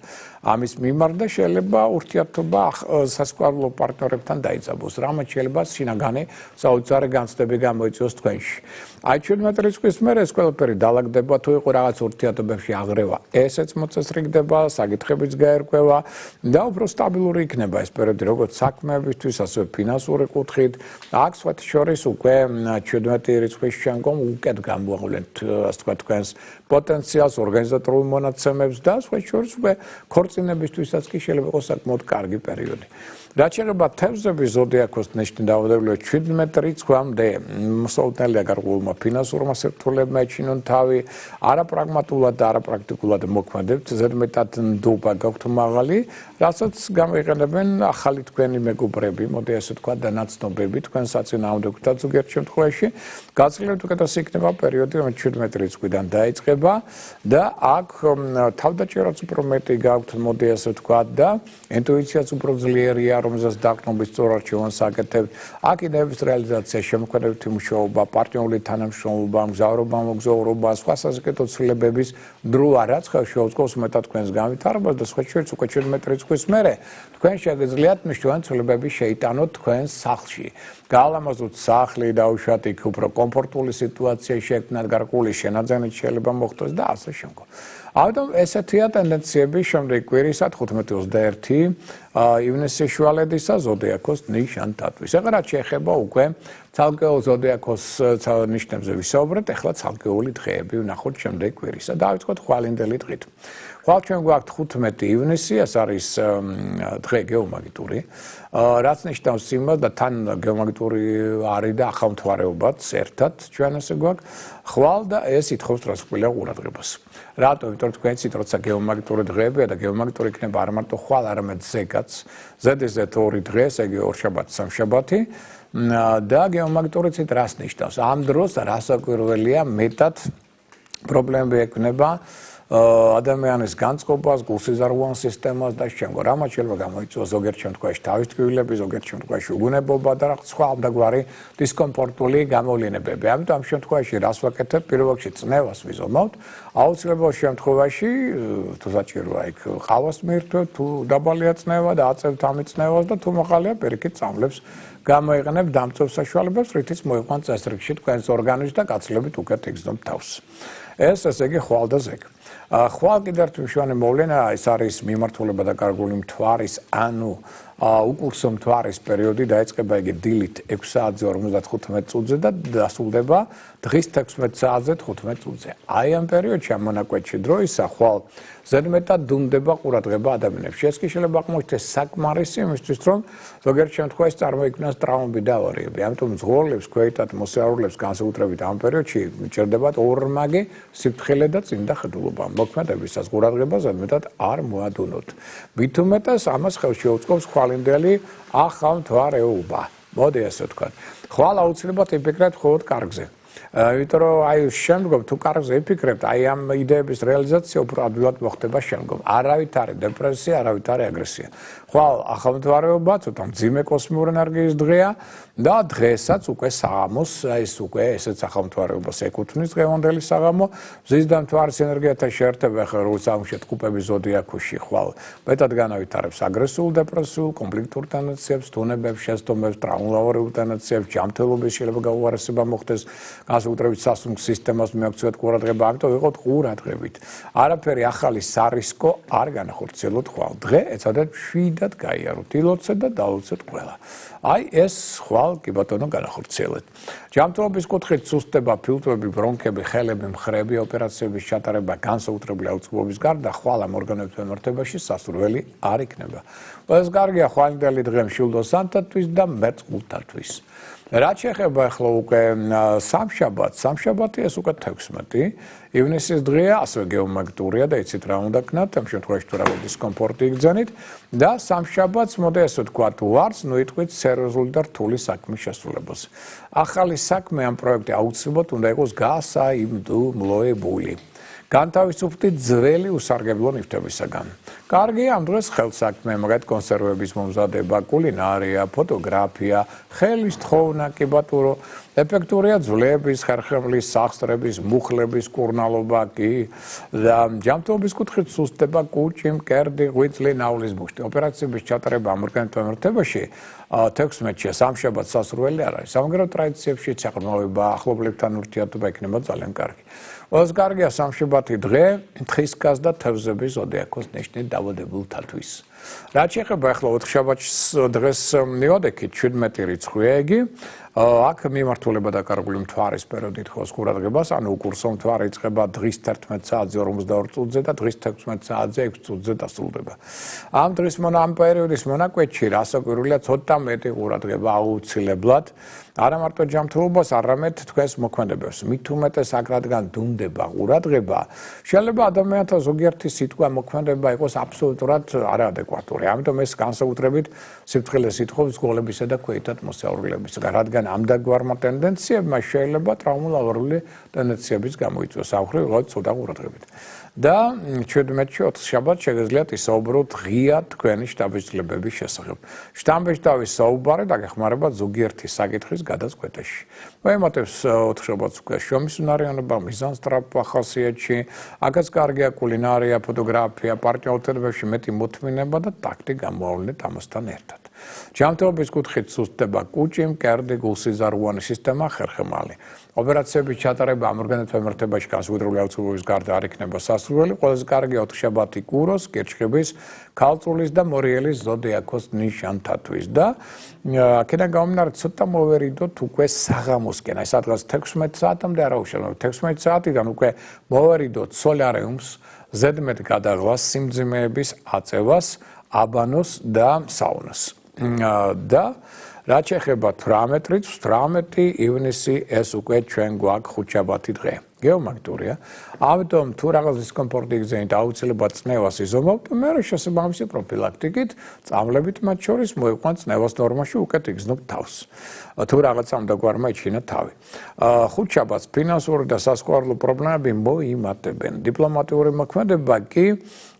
ამის მიმართ და შეიძლება ურთიერთობა სასიყვარულო პარტნიორებთან დაიძაბოს. რამაც შეიძლება შინაგანი საოცარი განცდები გამოიწვიოს თქვენში. აი 17 რიცხვის მერე ეს ყველაფერი დაალაგდება, თუ იყო რაღაც ურთიერთობებში აღრევა, ესეც მოწესრიგდება, საკითხებიც გაერკვევა და უფრო სტაბილური იქნება ეს პერიოდი, როგორც საქმეებისთვის, ასევე ფინანსური კუთხით. აქ სხვათა შორის უკვე 17 რიცხვის შემდგომ უკეთ გამოავლენთ, ასე ვთქვათ, თქვენს პოტენციალს, ორგანიზატორულ მონაცემებს და სხვათა შორის უკვე ქორწინებისთვისაც კი შეიძლება იყოს საკმაოდ კარგი პერიოდი. რაც შეეხება თევზების ზოდიაქოს ნიშნით დაავადებულებს 17 რიცხვამდე მოსავალია გარკვეულმა ფინანსურმა სექტორებმა ეჩინონ თავი, არაპრაგმატულად და არაპრაქტიკულად მოქმედებთ, ზედმეტად ნდობა გაქვთ მაღალი, რასაც გამოიყენებენ ახალი თქვენი მეგობრები, მოდი ასე ვთქვათ და ნაცნობები თქვენ საწინააღმდეგოთაც ზოგიერთ შემთხვევაში. გაცილებით უკეთესი იქნება პერიოდი, რომელიც 17 რიცხვიდან დაიწყება და აქ თავდაჭერაც უფრო მეტი გაქვთ, მოდი ასე ვთქვათ და ინტუიციაც უფრო ძლიერია, რომელსაც დაყრდნობით სწორ არჩევანს აკეთებთ. აქ იდეების რეალიზაცია, შემოქმედებითი მუშაობა, პარტნიორული თანამშრომლობა, მგზავრობა, მოგზაურობა, სხვა საზოგადო ცვლილებების დროა, რაც ხელს შეუწყობს მეტად თქვენს განვითარებას და სხვა შორის უკვე 17 რიცხვის მერე თქვენ შეგიძლიათ მნიშვნელოვანი ცვლილებები შეიტანოთ თქვენს სახლში. გაალამაზოთ სახლი, დაუშვათ იქ უფრო კომფორტული სიტუაცია შექმნათ, გარკვეული შენაძენით შეიძლება მოხდეს და ასე შემდგომ. ამიტომ ესეთია ტენდენციები შემდეგი კვირისა 15-21 ივნისის შუალედისა ზოდიაქოს ნიშანთათვის. ეხლა რაც შეეხება უკვე ცალკეულ ზოდიაქოს ნიშნებზე ვისაუბრეთ, ეხლა ცალკეული დღეები ვნახოთ შემდეგი კვირისა. დავიწყოთ ხვალინდელი დღით. ხვალ ჩვენ გვაქვს 15 ივნისი, ეს არის დღე გეომაგიტური, რაც ნიშნავს იმას და თან გეომაგიტური არის და ახალმთვარეობაც ერთად ჩვენ ასე გვაქვს. ხვალ და ეს ითხოვს დრასტიკულ ყურადღებას. რატო? იმიტომ რომ თქვენ ცით როცა გეომაგიტური დღეებია და გეომაგიტური იქნება არ მარტო ხვალ, არამედ ზეგაც. ზედიზედ 2 დღე, ესე იგი 2 შაბათი, 3 შაბათი და გეომაგიტური ცით რას ნიშნავს? ამ დროს რასაკვირველია მეტად პრობლემები ექნება ადამიანის განწყობას, გულსიზარღვიან სისტემას და შემდგომ. რამაც შეიძლება გამოიწვიოს ზოგიერთ შემთხვევაში თავის ტკივილები, ზოგიერთ შემთხვევაში უგუნებობა და რაღაც სხვა ამდაგვარი დისკომფორტული გამოვლენებები. ამიტომ ამ შემთხვევაში რას ვაკეთებ? პირველ რიგში წნევას ვიზომავთ. აუცილებელ შემთხვევაში თუ საჭიროა იქ ყავას მიირთვევთ, თუ დაბალია წნევა და აწევთ ამით წნევას და თუ მოყალია პირიქით წამლებს გამოიყენებ დამწვევ საშუალებებს, რითიც მოიყვანს წესრიგში თქვენს ორგანიზმს და გაცილებით უკეთ იგრძნობ თავს. ეს ესე იგი ხვალ და ზეგ. ხვალ კიდევ ერთი მნიშვნელოვანი მოვლენა ეს არის მიმართულება და გარკვეული მთვარის, ანუ უკურსო მთვარის პერიოდი დაიწყება იგი დილით 6 საათზე 55 წუთზე და დასრულდება დღის 16 საათზე 15 წუთზე. აი ამ პერიოდში ამ მონაკვეთში დროისა ხვალ ზედმეტად დუმდება ყურადღება ადამიანებში. ეს კი შეიძლება აღმოჩნდეს საკმარისი იმისთვის, რომ ზოგიერთ შემთხვევაში წარმოიქმნას ტრავმები და ავარიები. ამიტომ მძღოლებს, ქვეითად მოსიარულებს განსაკუთრებით ამ პერიოდში ჭირდებათ ორმაგი სიფრთხილე და წმინდა ხედულობა. მოქმედებისას ყურადღება ზედმეტად არ მოადუნოთ. მით უმეტეს ამას ხელს შეუწყობს ხვალინდელი ახალმთვარეობა. მოდი ასე ვთქვათ. ხვალ აუცილებლად იფიქრეთ მხოლოდ კარგზე. იმიტომ რომ აი შემდგომ თუ კარგზე იფიქრებთ, აი ამ იდეების რეალიზაცია უფრო ადვილად მოხდება შემდგომ. არავით არის დეპრესია, არავით არის აგრესია. ხვალ ახალმთვარეობა, ცოტა მძიმე კოსმიური ენერგიის დღეა და დღესაც უკვე საღამოს, ეს უკვე ესეც ახალმთვარეობას ეკუთვნის დღევანდელი საღამო. მზის და მთვარის ენერგიათა შეერთება ახლა როგორც აღმოჩნდა კუპების ზოდიაქოში ხვალ მეტად განავითარებს აგრესიულ, დეპრესიულ, კონფლიქტურ ტენდენციებს, თუნებებს, შეცდომებს, ტრავმულ ტენდენციებს, ჯანმრთელობის შეიძლება გაუარესება მოხდეს. განსაკუთრებით Samsung სისტემას მიაქცევათ ყურადღება, ამიტომ ვიყოთ ყურადღებით. არაფერი ახალი სარისკო არ განახორციელოთ ხვალ. დღე ეცადეთ შვიდად გაიაროთ, ილოცეთ და დაულოცეთ ყველა. აი ეს ხვალ კი ბატონო განახორციელეთ. ჯანმრთელობის კუთხით სუსტება, ფილტვები, ბრონქები, ხელები, მხრები, ოპერაციების ჩატარება, განსაკუთრებული აუცილებლობის გარდა ხვალ ამ ორგანოებს მემართებაში სასურველი არ იქნება. ეს კარგია ხვალინდელი დღე მშვილდოსანთათვის და მერწყულთათვის. რაც შეეხება ახლა უკვე სამშაბათს, სამშაბათი ეს უკვე 16 ივნისის დღეა, ასევე გეომაგნიტურია და იცით რა უნდა გქნათ, ამ შემთხვევაში თუ რაღაც დისკომფორტი იგრძენით და სამშაბათს მოდი ასე ვთქვათ, ვარს ნუიტყვით სერიოზული და რთული საქმის შესრულებაზე. ახალი საქმე ამ პროექტი აუცილებლად უნდა იყოს გასაიმდუმლოებული. განთავისუფლდით ძველი უსარგებლო ნივთებისაგან. კარგი ამ დღეს ხელსაქმე, მაგათ კონსერვების მომზადება, კულინარია, ფოტოგრაფია, ხელის თხოვნა, კი ბატონო, ეფექტურია ძვლების, ხერხემლის, სახსრების, მუხლების კურნალობა კი და ჯანმრთელობის კუთხით სუსტება, კუჭი, მკერდი, ღვიძლი, ნავლის მუშტი. ოპერაციების ჩატარება ამ ორგანოებთან მემართებაში 16-ში სამშაბათს სასურველი არ არის. სამაგერო ტრადიციებში საყრდნობობა, ახლობლებთან ურთიერთობა იქნება ძალიან კარგი. Os კარგია სამშაბათი დღე, თხისკას და თევზების ზოდიაქოს ნიშნით დავადებულთათვის. რაც შეეხება ახლა 4 შაბათს დღეს მივადექით 17 რიცხვია იგი. აქ მიმართულება დაკარგული მთვარის პერიოდით ხოს ყურადღებას, ანუ უკურსო მთვარი იწყება დღის 11 საათზე 42 წუთზე და დღის 16 საათზე 6 წუთზე დასრულდება. ამ დღის ამ პერიოდის მონაკვეთში რასაკვირველია ცოტა მეტი ყურადღება აუცილებლად არა მარტო ჯანმრთელობას, არამედ თქვენს მოქმედებებს. მით უმეტეს აქ რადგან დუმდება ყურადღება, შეიძლება ადამიანთა ზოგიერთი სიტყვა მოქმედება იყოს აბსოლუტურად არაადეკვატური. ამიტომ ეს განსაკუთრებით სიფრთხილეს ითხოვს გოლებისა და ქვეითად მოსაურულებლისგან, რადგან ამ დაგვარმა ტენდენციებმა შეიძლება ტრაუმულავარული ტენდენციების გამოიწვიოს. ახლა ვიღოთ ცოტა ყურადღებით. და 17-ში 4 შაბათს შეგეძლიათ ისაუბროთ ღიად თქვენი შტაბის-ძლებების შესახებ. შტაბის საუბარი დაგეხმარება ზოგიერთი საკითხის გადაწყვეტაში. მოემატებს 4 შაბათს უკვე შრომისუნარიანობა, მიზანსტრაფვა ხასიათში, აქაც კარგია კულინარია, ფოტოგრაფია, პარტნიორთებებში მეტი მოთმინება და ტაქტი გამოავლინეთ ამასთან ერთად. ჯანმრთელობის კუთხით სუსტდება კუჭი, მკერდი, გულსიზარღვანი სისტემა, ხერხემალი. ოპერაციების ჩატარება ამ ორგანოებთან მემართებაში განსაკუთრებული აუცილებლობის გარდა არ იქნება სასურველი. ყველაზე კარგია 4 შაბათი კუროს, კირჩხიბის, ქალწულის და მორიელის ზოდიაქოს ნიშანთათვის და აქედან გამომდინარე ცოტა მოვერიდოთ უკვე საღამოსკენ. აი სადღაც 16 საათამდე არა უშედეგო. 16 საათიდან უკვე მოვერიდოთ სოლარიუმს, ზედმეტ გადაღლას, სიმძიმეების აწევას, აბანოს და საუნას. და რაც შეეხება 18 რიცხვს, 18 ივნისი ეს უკვე ჩვენ გვაქვს ხუთშაბათი დღე. გეომაგნიტურია. ამიტომ თუ რაღაც დისკომფორტი იგრძენით, აუცილებლად წნევას იზომავთ, მე შესაბამისი პროფილაქტიკით, წამლებით მათ შორის მოიყვანთ წნევას ნორმაში, უკეთ იგრძნობთ თავს. თუ რაღაც ამდაგვარმა იჩინა თავი. ხუთშაბათს ფინანსური და სასკოლო პრობლემები მოიმატებენ. დიპლომატიური მოქმედება კი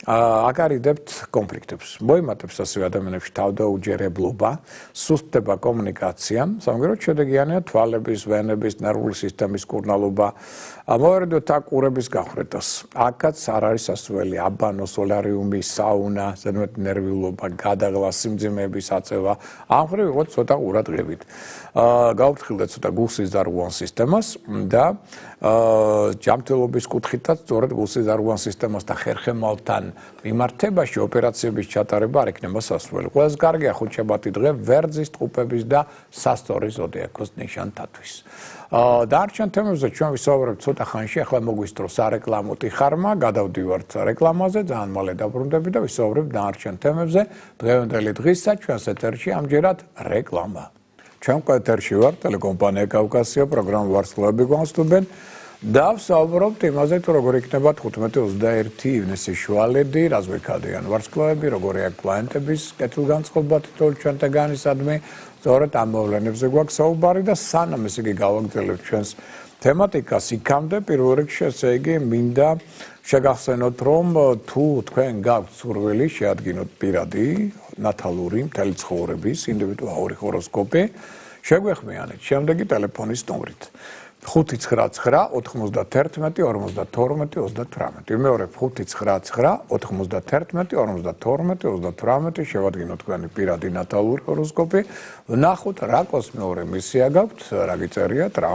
აკარიდებთ კონფლიქტებს. მოიმატებს ასევე ადამიანებში თავდაუჯერებლობა, სუსტდება კომუნიკაცია, სამაგეროდ შედეგიანია თვალების, ვენების, ნერვული სისტემის კურნალობა. მოვერიდოთ აქ ყურების გახრეტას. აქაც არ არის სასურველი აბანო, სოლარიუმი, საუნა, ზედმეტ ნერვიულობა, გადაღლა, სიმძიმეების აწევა. ამ ხრივ ვიყოთ ცოტა ყურადღებით. გავფრთხილდეთ ცოტა გულსიზარღვან სისტემას და ჯანმრთელობის კუთხითაც სწორედ გულსიზარღვან სისტემას და ხერხემალთან მიმართებაში ოპერაციების ჩატარება არ იქნება სასურველი. ყველაზე კარგია ხუთშაბათი დღე ვერძის, ტყუპების და სასწორი ზოდიაქოს ნიშანთათვის. დარჩენ თემებზე ჩვენ ვისაუბრებთ ცოტა ხანში, ახლა მოგვისწრო სარეკლამო ტიხარმა, გადავდივართ რეკლამაზე, ძალიან მალე დაბრუნდები და ვისაუბრებთ დარჩენ თემებზე. დღევანდელი დღისა ჩვენს ეთერში ამჯერად რეკლამა. ჩვენ ეთერში ვართ ტელეკომპანია კავკასია, პროგრამა ვარსკვლავები გვანსტობენ. და ვსაუბრობთ იმაზე, თუ როგორ იქნება 15-21 ივნისის შუალედი, რას ვიქადიან ვარსკვლავები, როგორი აქვს პლანეტების კეთილგანწყობა თითოეულ ჩვენთაგანისადმი. სწორედ ამ მოვლენებზე გვაქვს საუბარი და სანამ ესე იგი გავაგრძელებთ ჩვენს თემატიკას იქამდე პირველ რიგში ესე იგი მინდა შეგახსენოთ, რომ თუ თქვენ გაქვთ სურვილი შეადგინოთ პირადი ნათალური მთელი ცხოვრების ინდივიდუალური ჰოროსკოპი, შეგვეხმიანეთ შემდეგი ტელეფონის ნომრით 599 91 52 38 მეორე 599 91 52 38 შევადგინოთ თქვენი პირადი ნატალური ჰოროსკოპი ვნახოთ რა კოსმეური მისია გაქვთ რა გიწერიათ რა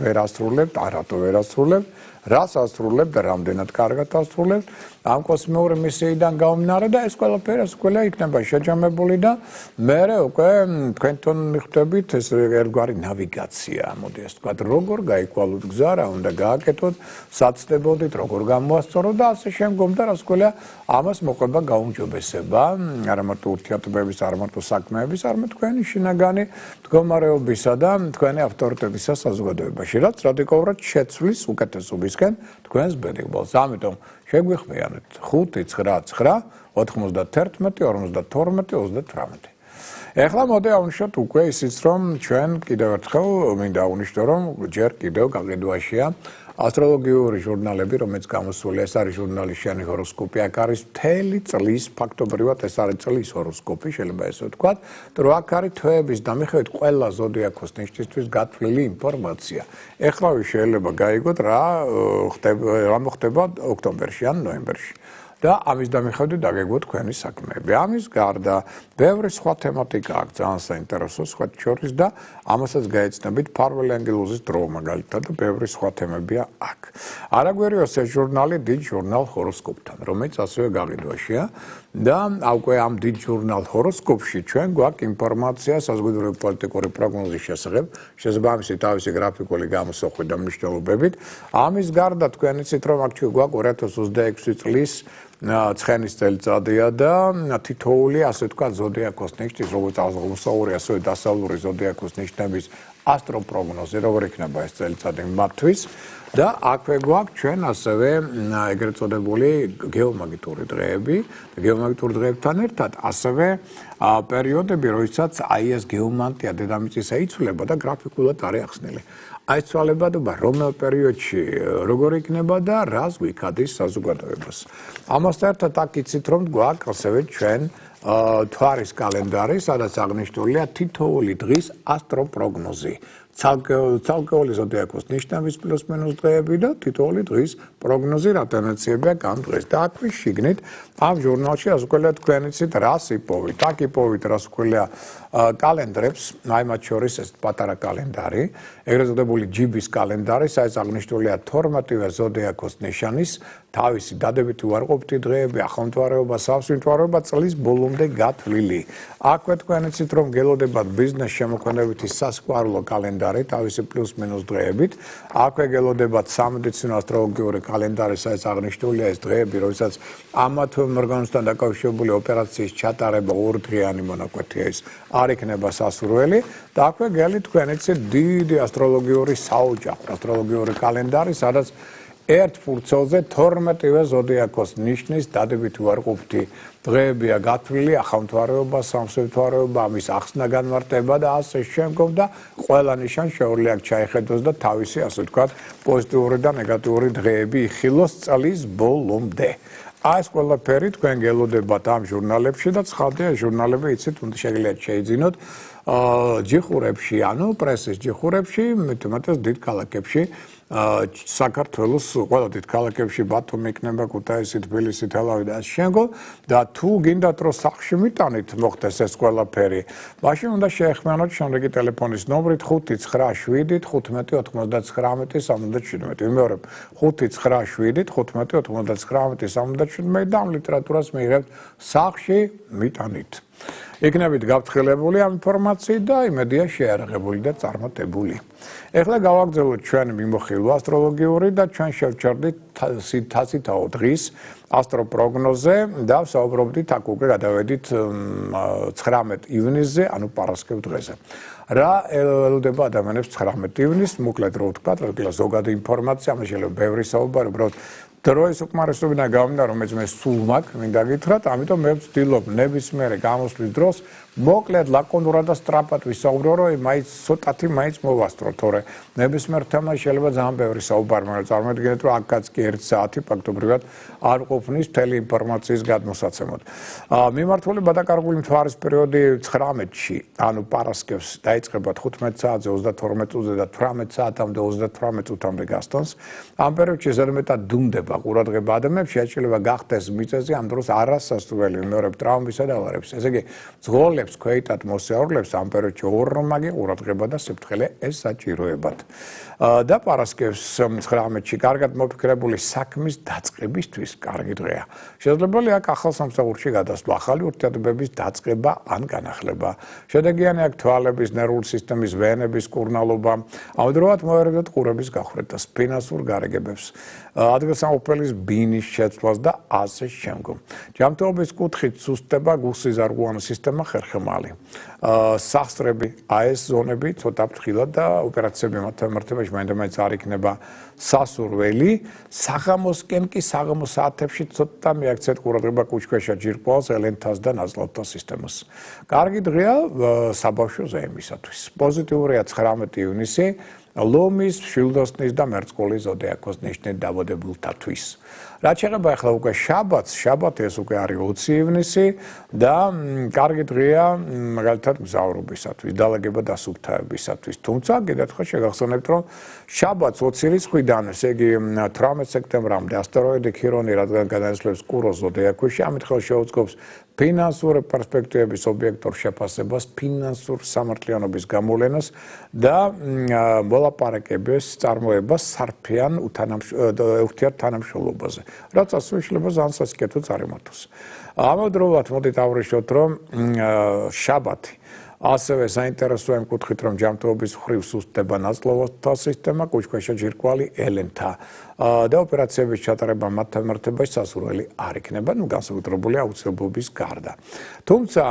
ვერ ასრულებთ არათო ვერ ასრულებთ რას ასრულებთ და რამდენად კარგად ასრულებთ ამ კოსმეური მისიიდან გამომდინარე და ეს ყველაფერი იქნება შეჯამებული და მერე უკვე თქვენთან მიხვდებით ეს ერთგვარი ნავიგაცია მოდი ასე ვთქვათ როგორ გაიკვალოთ გზა რა უნდა გააკეთოთ საცდებოდით როგორ გამოასწოროთ და ასე შემდგომ და რას ქვია ამას მოყვება გაუმჯობესება არა მარტო ურთიერთობების არ მარტო საქმეების არამედ თქვენი შინაგანი მდგომარეობისა და თქვენი ავტორიტეტისა საზოგადოებაში რაც რადიკალურად შეცვლის უკეთესობისკენ თქვენს ბედიკბოლს ამიტომ შეგვიხმიანეთ 599 91 52 38 ეხლა მოდი ავნიშნოთ უკვე ისიც რომ ჩვენ კიდევ ერთხელ მინდა ავნიშნო რომ ჯერ კიდევ გაყიდვაშია ასტროლოგიური ჟურნალები რომელიც გამოსულია ეს არის ჟურნალი შენი ჰოროსკოპი აქ არის მთელი წლის ფაქტობრივად ეს არის წლის ჰოროსკოპი შეიძლება ესე ვთქვათ რომ აქ არის თვეების დამიხევით ყველა ზოდიაქოს ნიშნისთვის გათვლილი ინფორმაცია ეხლავე შეიძლება გაიგოთ რა მოხდება ოქტომბერში ან ნოემბერში და ამის დამიხევით დაგეგმოთ თქვენი საქმეები. ამის გარდა ბევრი სხვა თემატიკა აქვს ძალიან საინტერესო სხვა შორის და ამასაც გაეცნებით ფარველი ანგელოზის დრო მაგალითად და ბევრი სხვა თემებია აქ. არაგვერიოს ეს ჟურნალი დიდ ჟურნალ ჰოროსკოპთან, რომელიც ასევე გაყიდვაშია და უკვე ამ დიდ ჟურნალ ჰოროსკოპში ჩვენ გვაქვს ინფორმაცია საზოგადოებრივი პოლიტიკური პროგნოზის შესახებ, შესაბამისი თავისი გრაფიკული გამოსახვით და მნიშვნელობებით. ამის გარდა თქვენ იცით რომ აქ გვაქვს 2026 წლის ცხენის წელიწადია და თითოეული ასე ვთქვათ ზოდიაქოს ნიშნის როგორც აღმოსავლური ასევე დასავლური ზოდიაქოს ნიშნების ასტროპროგნოზი როგორ იქნება ეს წელიწადი მათთვის და აქვე გვაქვს ჩვენ ასევე ეგრეთ წოდებული გეომაგნიტური დღეები და გეომაგნიტურ დღეებთან ერთად ასევე პერიოდები როდესაც აი ეს გეომანტია დედამიწისა იცვლება და გრაფიკულად არის ახსნილი აი ცვალებადობა რომელ პერიოდში როგორ იქნება და რას გვიქადის საზოგადოებას. ამასთან ერთად აქ იცით რომ გვაქვს ასევე ჩვენ თვარის კალენდარი, სადაც აღნიშნულია თითოეული დღის ასტროპროგნოზი. ცალკეული ზოდიაქოს ნიშნების პლუს-მინუს დღეები და თითოეული დღის პროგნოზი რა ტენდენციებია ამ დღეს. და აქვე შიგნით ამ ჟურნალში ასე ვქველია თქვენ იცით რას იპოვით. აქ იპოვით რას ვქველია კალენდრებს, აი მათ შორის ეს პატარა კალენდარი, ეგრეთ წოდებული ჯიბის კალენდარი, სადაც აღნიშნულია 12-ვე ზოდიაქოს ნიშანის თავისი დადებითი უარყოფითი დღეები, ახალმთვარეობა, სავსემთვარეობა წლის ბოლომდე გათვლილი. აქვე თქვენ იცით რომ გელოდებათ ბიზნეს შემოქმედებითი სასიყვარულო კალენდარი თავისი პლუს-მინუს დღეებით. აქვე გელოდებათ სამედიცინო ასტროლოგიური კალენდარი, სადაც აღნიშნულია ეს დღეები, როდესაც ამათ ორგანოსთან დაკავშირებული ოპერაციის ჩატარება ორდღიანი მონაკვეთია ის არ იქნება სასურველი და აქვე გელი თქვენ იცით დიდი ასტროლოგიური საოჯახო ასტროლოგიური კალენდარი, სადაც ერთ ფურცელზე 12-ვე ზოდიაქოს ნიშნის დადებითი უარყოფითი დღეებია გათვლილი, ახალმთვარეობა, სამსევთვარეობა, ამის ახსნა განმარტება და ასე შემდგომ და ყველა ნიშანი შეუძლია ჩაიხედოს და თავისი ასე ვთქვათ პოზიტიური და ნეგატიური დღეები იხილოს წლის ბოლომდე. აი ეს ყველაფერი თქვენ გელოდებათ ამ ჟურნალებში და ცხადია ჟურნალები იცით უნდა შეგიძლიათ შეიძინოთ ჯიხურებში, ანუ პრესის ჯიხურებში, მეტად დიდ ქალაქებში საქართველოს ყველა დიდ ქალაქებში ბათუმი იქნება, ქუთაისი, თბილისი, თელავი და ასე შემდგომ და თუ გინდათ რომ სახში მიტანით მოხდეს ეს ყველაფერი, მაშინ უნდა შეეხმიანოთ შემდეგი ტელეფონის ნომრით 597 15 99 77. ვიმეორებ 597 15 99 77 და ამ ლიტერატურას მიიღებთ სახში მიტანით. იქნებით გაფრთხილებული ამ ინფორმაციით და იმედია შეარაღებული და წარმატებული. ეხლა გავაგრძელოთ ჩვენ მიმოხილვა ასტროლოგიური და ჩვენ შევჩერდით თასითაო დღის ასტროპროგნოზე და საუბრობდით აქ უკვე გადავედით 19 ივნისზე, ანუ პარასკევ დღეზე. რა ელოდება ადამიანებს 19 ივნისს, მოკლედ რო ვთქვათ, რა ზოგადი ინფორმაცია, ამ შეიძლება ბევრი საუბარი, უბრალოდ დროის უკმარისობიდან გამომდინარე, რომ მე სულ მაქვს, მინდა გითხრათ, ამიტომ მე ვცდილობ ნებისმიერ გამოსვლის დროს მოკლედ ლაკონურად და სწრაფად ვისაუბრო, რომ მაინც ცოტათი მაინც მოვასწრო, თორე ნებისმიერ თემაში შეიძლება ძალიან ბევრი საუბარი, მაგრამ წარმოიდგინეთ, რომ აქაც კი 1 საათი ფაქტობრივად არ ყოფნის მთელი ინფორმაციის გადმოსაცემად. მიმართულება დაკარგული მთვარის პერიოდი 19-ში, ანუ პარასკევს დაიწყება 15 საათზე 32 წუთზე და 18 საათამდე 38 წუთამდე გასტანს. ამ პერიოდში ზედმეტად დუმდება ყურადღება ადამიანებს, შეიძლება გახდეს მიწაზე ამ დროს არასასურველი მეორე ტრავმისა და ავარების. ესე იგი, ძღოლებს ქვეითად მოსიარულებს ამ პერიოდში ორმაგი ყურადღება და სიფრთხილე ეს საჭიროებათ. და პარასკევს 19-ში კარგად მოფიქრებული საქმის დაწყებისთვის კარგი დღეა. შესაძლებელია აქ ახალ სამსახურში გადასვლა, ახალი ურთიერთობების დაწყება ან განახლება. შედეგიანი აქ თვალების, ნერვული სისტემის, ვენების კურნალობა, ამავდროულად მოერგოთ ყურების გახვრეტა, ფინანსურ გარეგებებს, ადგილსამყოფელის ბინის შეცვლას და ასე შემდგომ. ჯანმრთელობის კუთხით სუსტება, გულსიზარღვოვანი სისტემა, ხერხემალი. სახსრები, AS ზონები ცოტა ფრთხილად და ოპერაციები მათთან მიმართებაში მაინც არ იქნება სასურველი. საღამოსკენ კი საღამოს საათებში ცოტა მიაქცეთ ყურადღება კუჭქვეშა ჯირკვალს, ელენთას და ნაზლავთა სისტემას. კარგი დღეა საბავშვო ზეიმისათვის. პოზიტიურია 19 ივნისი. ლომის, შილდოსნის და მერწყულის ზოდიაქოს ნიშნით დაბადებულთათვის. რაც შეეხება ახლა უკვე შაბათს, შაბათი ეს უკვე არის 20 ივნისი და კარგი დღეა მაგალითად მგზავრობისათვის, დაალაგება და სუფთავებისათვის. თუმცა კიდევ შეგახსენებთ, რომ შაბათს 20 რიცხვიდან, ესე იგი 18 სექტემბრამდე ასტეროიდი ქირონი, რადგან გადაისვლებს კუროს ზოდიაქოში, ამით ხელს შეუწყობს ფინანსურ პერსპექტივების ობიექტურ შეფასებას, ფინანსურ სამართლიანობის გამოვლენას და მოლაპარაკებების წარმოებას სარფიან ურთიერთთანამშრომლობაზე. რაც შეიძლება ძალიან სასიკეთო წარიმართოს. ამავდროულად მოდით ავრეშოთ, რომ შაბათი ასევე საინტერესოა იმ კუთხით, რომ ჯანმრთელობის მხრივ სუსტდება ნაზლავთა სისტემა, კუჭქვეშა ჯირკვალი, ელენთა და ოპერაციების ჩატარება მათთან მიმართებაში სასურველი არ იქნება, განსაკუთრებული აუცილებლობის გარდა. თუმცა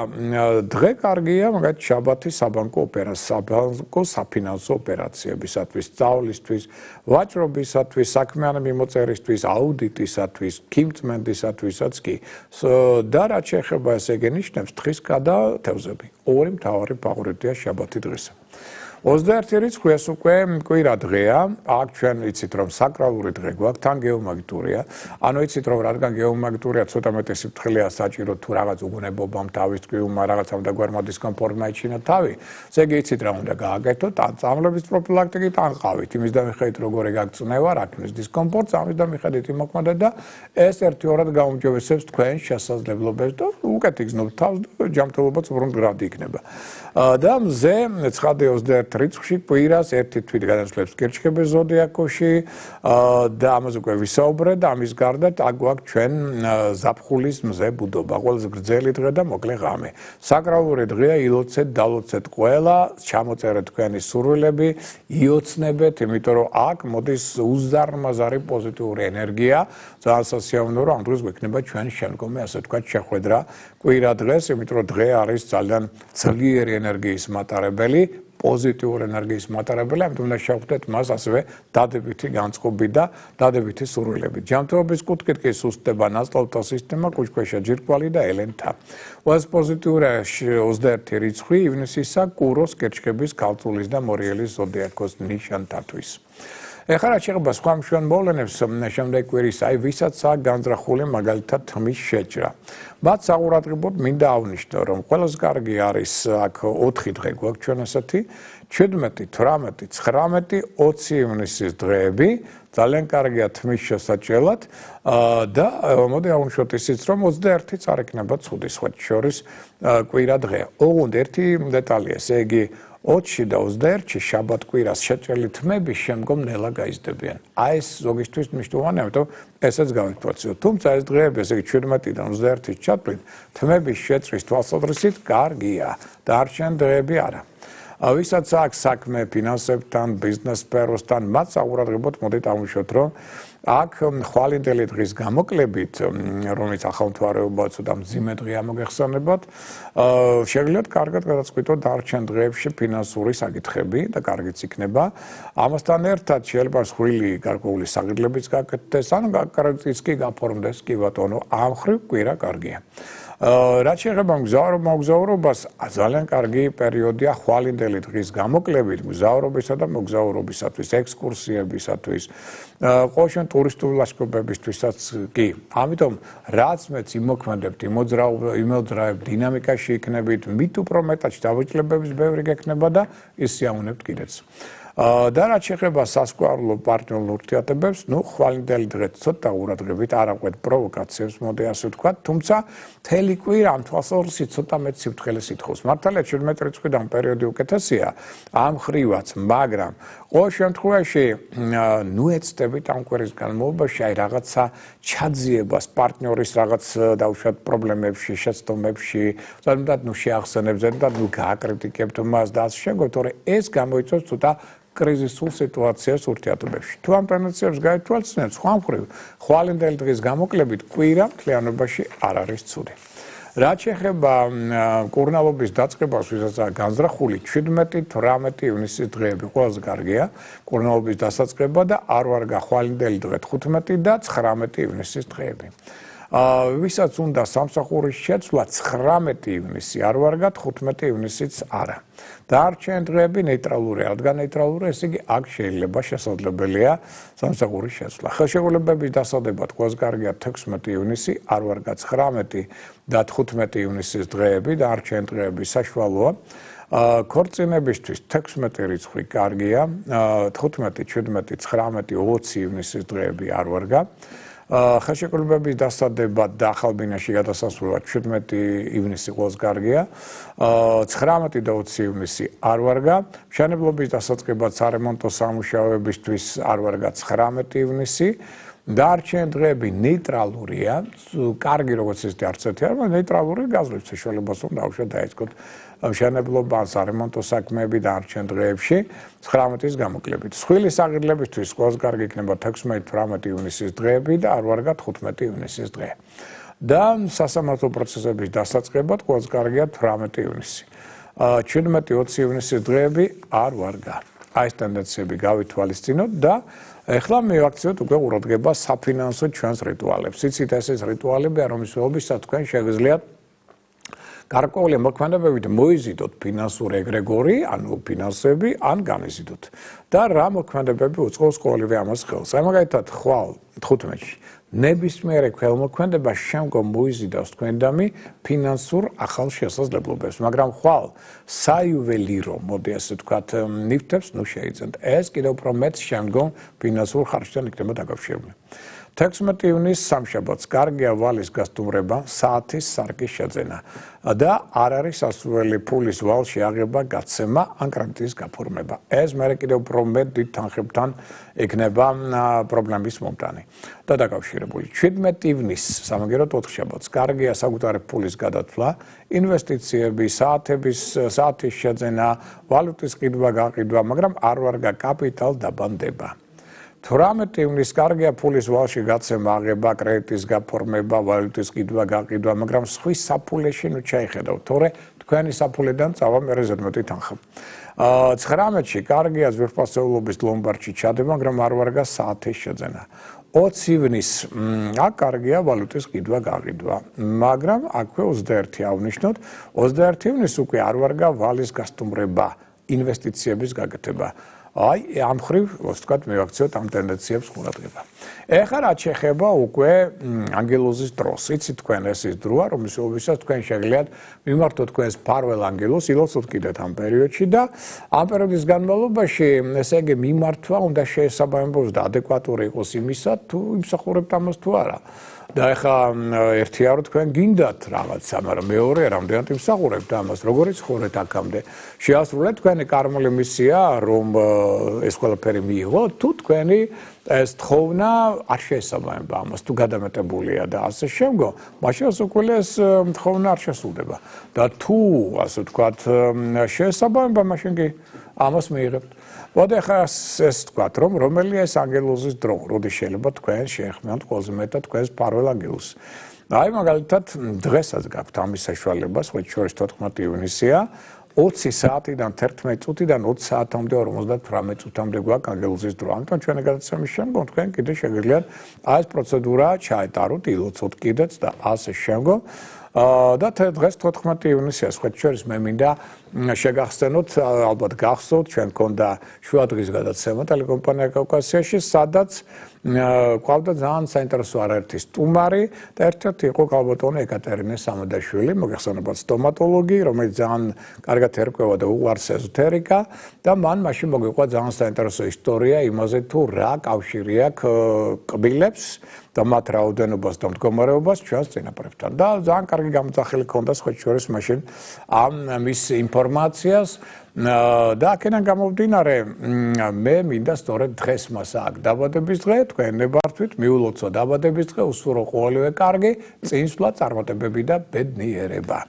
დღე კარგია, მაგალითად შაბათი საბანკო საბანკო საფინანსო ოპერაციებისათვის, სწავლისთვის, ვაჭრობისათვის, საქმიანი მიმოწერისთვის, აუდიტისათვის, ქიმწმენდისათვისაც კი. და რაც შეეხება ესე იგი ნიშნებს დღის გადათევზები. ორი მთავარი ფავორიტია შაბათი დღისა. 21 რიცხვი ეს უკვე კვირა დღეა, აქ ჩვენ ვიცით რომ საკრალური დღე გვაქვს, თან გეომაგნიტურია. ანუ ვიცით რომ რადგან გეომაგნიტურია ცოტა მეტი სიფრთხილეა საჭირო თუ რაღაც უგუნებობამ თავის ტკივილმა რაღაცამ დაგვარმა დისკომფორტმა იჩინა თავი. ესე იგი იცით რა უნდა გააკეთოთ, ან წამლების პროფილაქტიკით, ან ყავით. იმის და მიხედვით როგორი გაგწნევა, რა ქნის დისკომფორტს, ამის და მიხედვით იმოქმედეთ და ეს ერთ-ორად გაუმჯობესებს თქვენ შესაძლებლობებს და უკეთ იგზნობთ თავს და ჯანმრთელობაც უბრალოდ იქნება. და მზე 9-21 რიცხვში კვირას ერთი თვით გადასვლებს კირჩხიბის ზოდიაქოში და ამაზე უკვე ვისაუბრეთ და ამის გარდა აქ გვაქვს ჩვენ ზაფხულის მზე ბუდობა, ყველაზე გრძელი დღე და მოკლე ღამე. საკრალური დღეა, ილოცეთ, დალოცეთ ყველა, ჩამოწერეთ თქვენი სურვილები, იოცნებეთ, იმიტომ რომ აქ მოდის უზარმაზარი პოზიტიური ენერგია, ძალიან სასიამოვნო რომ ამ დღეს გვექნება ჩვენ შემდგომი ასე ვთქვათ შეხვედრა კვირა დღეს, იმიტომ რომ დღე არის ძალიან ძლიერი ენერგიის მატარებელი, პოზიტიური ენერგიის მატარებელი, ამიტომ უნდა შევხვდეთ მას ასევე დადებითი განწყობი და დადებითი სურვილებით. ჯანმრთელობის კუთხით კი სუსტდება ნაზლავთა სისტემა, კუჭქვეშა ჯირკვალი და ელენთა. ყველაზე პოზიტიურია 21 რიცხვი ივნისისა კუროს, კერჩხების, ქალწულის და მორიელის ზოდიაქოს ნიშანთათვის. ეხლა რაც შეეხება სხვა მშვენ მოვლენებს შემდეგ კვირის, აი ვისაც აქვს განზრახული მაგალითად თმის შეჭრა. მათ საყურადღებოდ მინდა აღნიშნო, რომ ყველაზე კარგი არის აქ 4 დღე გვაქვს ჩვენ ასეთი 17, 18, 19, 20 ივნისის დღეები, ძალიან კარგია თმის შესაჭრელად და მოდი აღნიშნოთ ისიც, რომ 21-იც არ იქნება ცუდი სხვა შორის კვირა დღე. ოღონდ ერთი დეტალია, ესე იგი 20-ში და 21-ში შაბათ კვირას შეჭრილი თმების შემდგომ ნელა გაიზრდებიან. აი ეს ზოგისთვის მნიშვნელოვანია, ამიტომ ესეც გავიფრთხილოთ. თუმცა ეს დღეები, ესე იგი 17-დან 21-ის ჩათვლით, თმების შეჭრის თვალსაზრისით კარგია. დარჩენ დღეები არა. ვისაც აქვს საქმე ფინანსებთან, ბიზნეს სფეროსთან, მათ საყურადღებოდ მოდით აღნიშნოთ, რომ აქ ხვალინდელი დღის გამოკლებით, რომელიც ახალ მთვარეობა ცოტა მძიმე დღეა მოგეხსენებათ, შეგიძლიათ კარგად გადაწყვიტოთ დარჩენ დღეებში ფინანსური საკითხები და კარგიც იქნება. ამასთან ერთად შეიძლება სხვილი გარკვეული საგრძლებიც გაკეთდეს, ან კარგიც კი გაფორმდეს, კი ბატონო, ამ ხრივ კვირა კარგია. რაც შეეხება მოგზაურობას, ძალიან კარგი პერიოდია ხვალინდელი დღის გამოკლებით მგზავრობისა და მოგზაურობისათვის, ექსკურსიებისათვის, ყოველ შემთხვევაში ტურისტული ლაშქრობებისთვისაც კი. ამიტომ რაც მეც იმოქმედებთ, იმოძრავებ დინამიკაში იქნებით, მით უფრო მეტად დავიჭლებების ბევრი გექნება და ის სიამოვნებთ კიდეც. და რაც შეეხება სასკვარლო პარტნიორულ ურთიერთობებს, ხვალინდელი დღე ცოტა ყურადღებით არ აყვეთ პროვოკაციებს, მოდი ასე ვთქვათ, თუმცა მთელი კვირა ამ თვალსაზრისით ცოტა მეტ სიფრთხილეს ითხოვს. მართალია 17 რიცხვიდან პერიოდი უკეთესია ამ ხრივაც, მაგრამ ყოველ შემთხვევაში ეცდებით ამ კვირის განმავლობაში აი რაღაცა ჩაძიებას პარტნიორის რაღაც დაუშვათ პრობლემებში, შეცდომებში, ზოგადად შეახსენებს, ზოგადად გააკრიტიკებთ მას და ასე შეგვიძლია, თორე ეს გამოიწვევს ცოტა კრიზისულ სიტუაციას ურთიერთობებში. თუ ამ ტენდენციებს გაითვალისწინებთ, სხვა მხრივ, ხვალინდელი დღის გამოკლებით კვირა მთლიანობაში არ არის ცუდი. რაც შეეხება კურნალობის დაწყებას, ვისაც განზრახული 17-18 ივნისის დღეები ყველაზე კარგია, კურნალობის დასაწყება და არ ვარ გახვალინდელი დღე 15 და 19 ივნისის დღეები. ვისაც უნდა სამსახურის შეცვლა 19 ივნისი არ ვარგა, 15 ივნისიც არა. დარჩენ დღეები ნეიტრალური, რადგან ნეიტრალური, ესე იგი აქ შეიძლება შესაძლებელია სამსახურის შეცვლა. ხელშეკრულებების დასადებად ყველაზე კარგია 16 ივნისი, არ ვარგა 19 და 15 ივნისის დღეები, დარჩენ დღეები საშუალოა. ქორწინებისთვის 16 რიცხვი კარგია, 15, 17, 19, 20 ივნისის დღეები არ ვარგა. ხელშეკრულებების დასადებად და ახალბინაში გადასასვლელად 17 ივნისი ყველაზე კარგია, 19 და 20 ივნისი არ ვარგა, მშენებლობის დასაწყებად სარემონტო სამუშაოებისთვის არ ვარგა 19 ივნისი, დარჩენ დღეები ნეიტრალურია, კარგი როგორც ისეთი არც ერთი არ, მაგრამ ნეიტრალური გაძლევს საშუალებას, რომ დავუშვათ დაიწყოთ მშენებლობა, სარემონტო საქმეები დარჩენ დღეებში 19-ის გამოკლებით. სხვილი საღირლებისთვის ყველაზე კარგი იქნება 16-18 ივნისის დღეები და არ ვარგა 15 ივნისის დღე. და სასამართლო პროცესების დასაწყებად ყველაზე კარგია 18 ივნისი. 17-20 ივნისის დღეები არ ვარგა. აი ეს ტენდენციები გავითვალისწინოთ და ეხლა მივაქციოთ უკვე ყურადღება საფინანსო ჩვენს რიტუალებს. იცით ეს რიტუალები, რომლის მეობისას თქვენ შეგიძლიათ გარკვეული მოქმედებებით მოიზიდოთ ფინანსური ეგრეგორი, ანუ ფინანსები, ან განიზიდოთ. და რა მოქმედებები უწყობს ყოველივე ამას ხელს. აი მაგალითად, ხვალ 15-ში ნებისმიერი ქველმოქმედება შემდგომ მოიზიდავს თქვენდამი ფინანსურ ახალ შესაძლებლობებს, მაგრამ ხვალ საიუველირო, მოდი ასე ვთქვათ, ნივთებს შეიძენთ. ეს კიდევ უფრო მეტ შემდგომ ფინანსურ ხარჯთან იქნება დაკავშირებული. 16 ივნისს სამშაბათს კარგია ვალის გასტუმრება, საათის სარკის შეძენა და არ არის სასურველი ფულის ვალში აღება, გაცემა ან კრედიტის გაფორმება. ეს მერე კიდევ უფრო მეტ დიდ თანხებთან იქნება პრობლემის მომტანი და დაკავშირებული. 17 ივნისს სამაგიეროდ 4 შაბათს კარგია საკუთარი ფულის გადათვლა, ინვესტიციები, საათის შეძენა, ვალუტის ყიდვა, გაყიდვა, მაგრამ არ ვარგა კაპიტალ დაბანდება. 18 ივნისს კარგია ფულის ვალში გაცემა, აღება, კრედიტის გაფორმება, ვალუტის ყიდვა, გაყიდვა, მაგრამ სხვის საფულეში ჩაიხედავთ, თორე თქვენი საფულედან წავა მერე ზედმეტი თანხა. 19-ში კარგია ძვირფასეულობის ლომბარდში ჩადება, მაგრამ არ ვარგა საათის შეძენა. 20 ივნისს აქ კარგია ვალუტის ყიდვა, გაყიდვა, მაგრამ აქვე 21 ავნიშნოთ, 21 ივნისს უკვე არ ვარგა ვალის გასტუმრება, ინვესტიციების გაკეთება. აი, ამ ხრივ, ასე ვთქვათ, მივაქციოთ ამ ტენდენციებს ყურადღება. ეხლა რაც შეეხება უკვე ანგელოზის დროს. იცით თქვენ ეს ის დროა, რომელსაც თქვენ შეგიძლიათ მიმართოთ თქვენს ფარველ ანგელოზს, ილოცოთ კიდევ ამ პერიოდში და ამ პერიოდის განმავლობაში, ესე იგი, მიმართვა უნდა შეესაბამებოს და ადეკვატური იყოს იმისა, თუ იმსახურებთ ამას თუ არა. და ეხლა ერთია რომ თქვენ გინდათ რაღაცა, მაგრამ მეორე რამდენად იმსახურებთ ამას, როგორ იცხოვრეთ აქამდე. შეასრულეთ თქვენი კარმული მისია, რომ ეს ყველაფერი მიიღოთ, თუ თქვენი ეს თხოვნა არ შეესაბამება ამას, თუ გადამეტებულია და ასე შემდგომ, მაშინ უკვე ეს თხოვნა არ შესრულდება. და თუ ასე ვთქვათ, შეესაბამება, მაშინ კი ამას მიიღებთ. მოდი ახლა ეს თქვათ, რომ რომელია ეს ანგელოზის დრო, როდის შეიძლება თქვენ შეეხმიანოთ ყველაზე მეტად თქვენს პარველ ანგელოზს. აი მაგალითად დღესაც გაქვთ ამის საშუალება, სხვათა შორის 14 ივნისია 20 საათიდან 11 წუთიდან 20 საათამდე 58 წუთამდე გვაქვს ანგელოზის დრო. ამიტომ ჩვენი გადაცემის შემდგომ თქვენ კიდე შეგიძლიათ აი ეს პროცედურა ჩაეტაროთ, ილოცოთ კიდეც და ასე შემდგომ. და დღეს 14 ივნისია, სხვათა შორის მე მინდა შეგახსენოთ, ალბათ გახსოვთ, ჩვენ გქონდა შუადღის გადაცემა ტელეკომპანია კავკასიაში, სადაც ყავდა ძალიან საინტერესო არაერთი სტუმარი და ერთ-ერთი იყო ქალბატონი ეკატერინე სამადაშვილი, მოგეხსენებათ სტომატოლოგი, რომელიც ძალიან კარგად ერკვევა და უყვარს ეზოთერიკა და მან მაშინ მოგიყვა ძალიან საინტერესო ისტორია იმაზე თუ რა კავშირი აქვს კბილებს და მათ რაოდენობას და მდგომარეობას ჩვენს წინაპრებთან. და ძალიან კარგი გამოძახილი ჰქონდა სხვათა შორის მაშინ ამ მის ინფორმაციას და აქედან გამომდინარე მე მინდა სწორედ დღეს მას აქ დაბადების დღე თქვენ ნებართვით მიულოცო დაბადების დღე უსურო ყოველივე კარგი წინსვლა წარმატებები და ბედნიერება.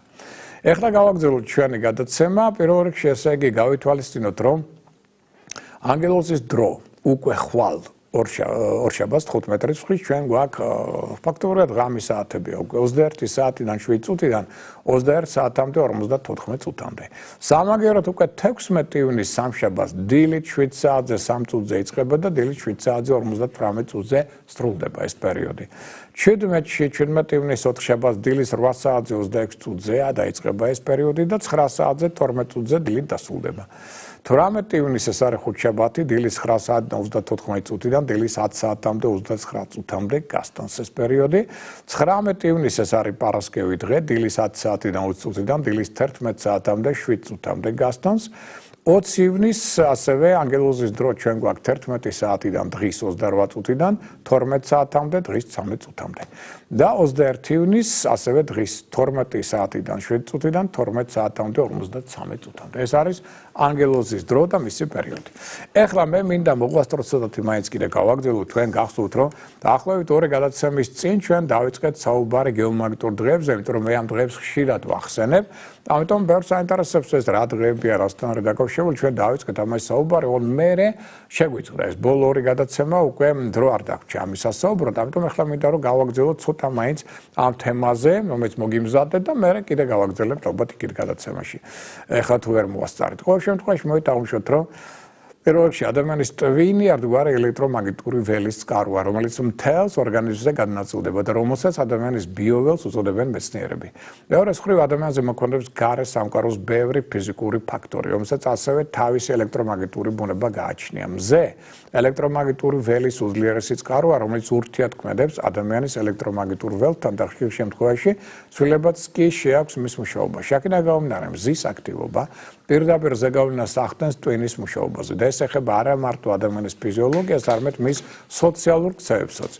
ეხლა გავაგრძელოთ ჩვენი გადაცემა. პირველ რიგში ესე იგი გავითვალისწინოთ რომ ანგელოზის დრო უკვე ხვალ ორშაბათს 15 წუთში ჩვენ გვაქვს ფაქტობრივად ღამის საათები 21 საათიდან 7 წუთიდან 21 საათამდე 54 წუთამდე. სამაგეროთ უკვე 16 ივნისს სამშაბათს დილით 7 საათზე 3 წუთზე იწყება და დილით 7 საათზე 58 წუთზე სრულდება ეს პერიოდი. 17 ივნისს 4 შაბათს დილის 8 საათზე 26 წუთზეა დაიწყება ეს პერიოდი და 9 საათზე 12 წუთზე დილით დასრულდება. 18 ივნისს ეს არის ხუთშაბათი, დილის 9 საათიდან 34 წუთიდან დილის 10 საათამდე 29 წუთამდე გასტანს ეს პერიოდი. 19 ივნისს ეს არის პარასკევი დღე, დილის 10 საათიდან 20 წუთიდან დილის 11 საათამდე 7 წუთამდე გასტანს. 20 ივნისს ასევე ანგელოზის დრო ჩვენ გვაქვს 11 საათიდან დღის 28 წუთიდან 12 საათამდე დღის 13 წუთამდე. და 21 ივნისს ასევე დღის 12 საათიდან 7 წუთიდან 12 საათამდე 53 წუთამდე. ეს არის ანგელოზის დრო და მისი პერიოდი. ეხლა მე მინდა მოგვასწროთ ცოტათი მაინც კიდე გავაგრძელოთ თქვენ გახსოვთ რომ დაახლოებით ორი გადაცემის წინ ჩვენ დავიწყეთ საუბარი გეომაგნიტურ დღეებზე, იმიტომ რომ მე ამ დღეებს ხშირად ვახსენებ. ამიტომ ბევრს აინტერესებს ეს რა დღეებია, რასთან არის დაკავშირებული, ჩვენ დავიწყეთ ამას საუბარი, მე შეგვიწყდა ეს ბოლო ორი გადაცემა უკვე დრო არ დაგვრჩა ამის სასაუბროდ, ამიტომ ეხლა მინდა რომ გავაგრძელოთ ცოტა მაინც ამ თემაზე, რომელიც მოგიმზადეთ და მე კიდე გავაგრძელებთ ალბათ იქით გადაცემაში. ეხლა თუ ვერ მოვასწარეთ. ყოველ შემთხვევაში მოვიტანხმოთ რომ პირველ რიგში ადამიანის ტვინი არდგარი ელექტრომაგნიტური ველის წყაროა, რომელიც მთელს ორგანიზმზე გადანაწილდება და რომელსაც ადამიანის ბიოველს უწოდებენ მეცნიერები. მეორე მხრივ ადამიანზე მოქმედებს გარე სამყაროს ბევრი ფიზიკური ფაქტორი, რომელსაც ასევე თავისი ელექტრომაგნიტური ბუნება გააჩნია. მზე ელექტრომაგნიტური ველის უძლიერესი წყაროა, რომელიც ურთიერთქმედებს ადამიანის ელექტრომაგნიტურ ველთან და ხშირ შემთხვევაში ცვლილებაც კი შეაქვს მის მუშაობაში. აქედან გამომდინარე, მზის აქტივობა პირდაპირ ზეგავლენას ახდენს ტვინის მუშაობაზე და ეს ეხება არა მარტო ადამიანის ფიზიოლოგიას, არამედ მის სოციალურ ქცევებსაც.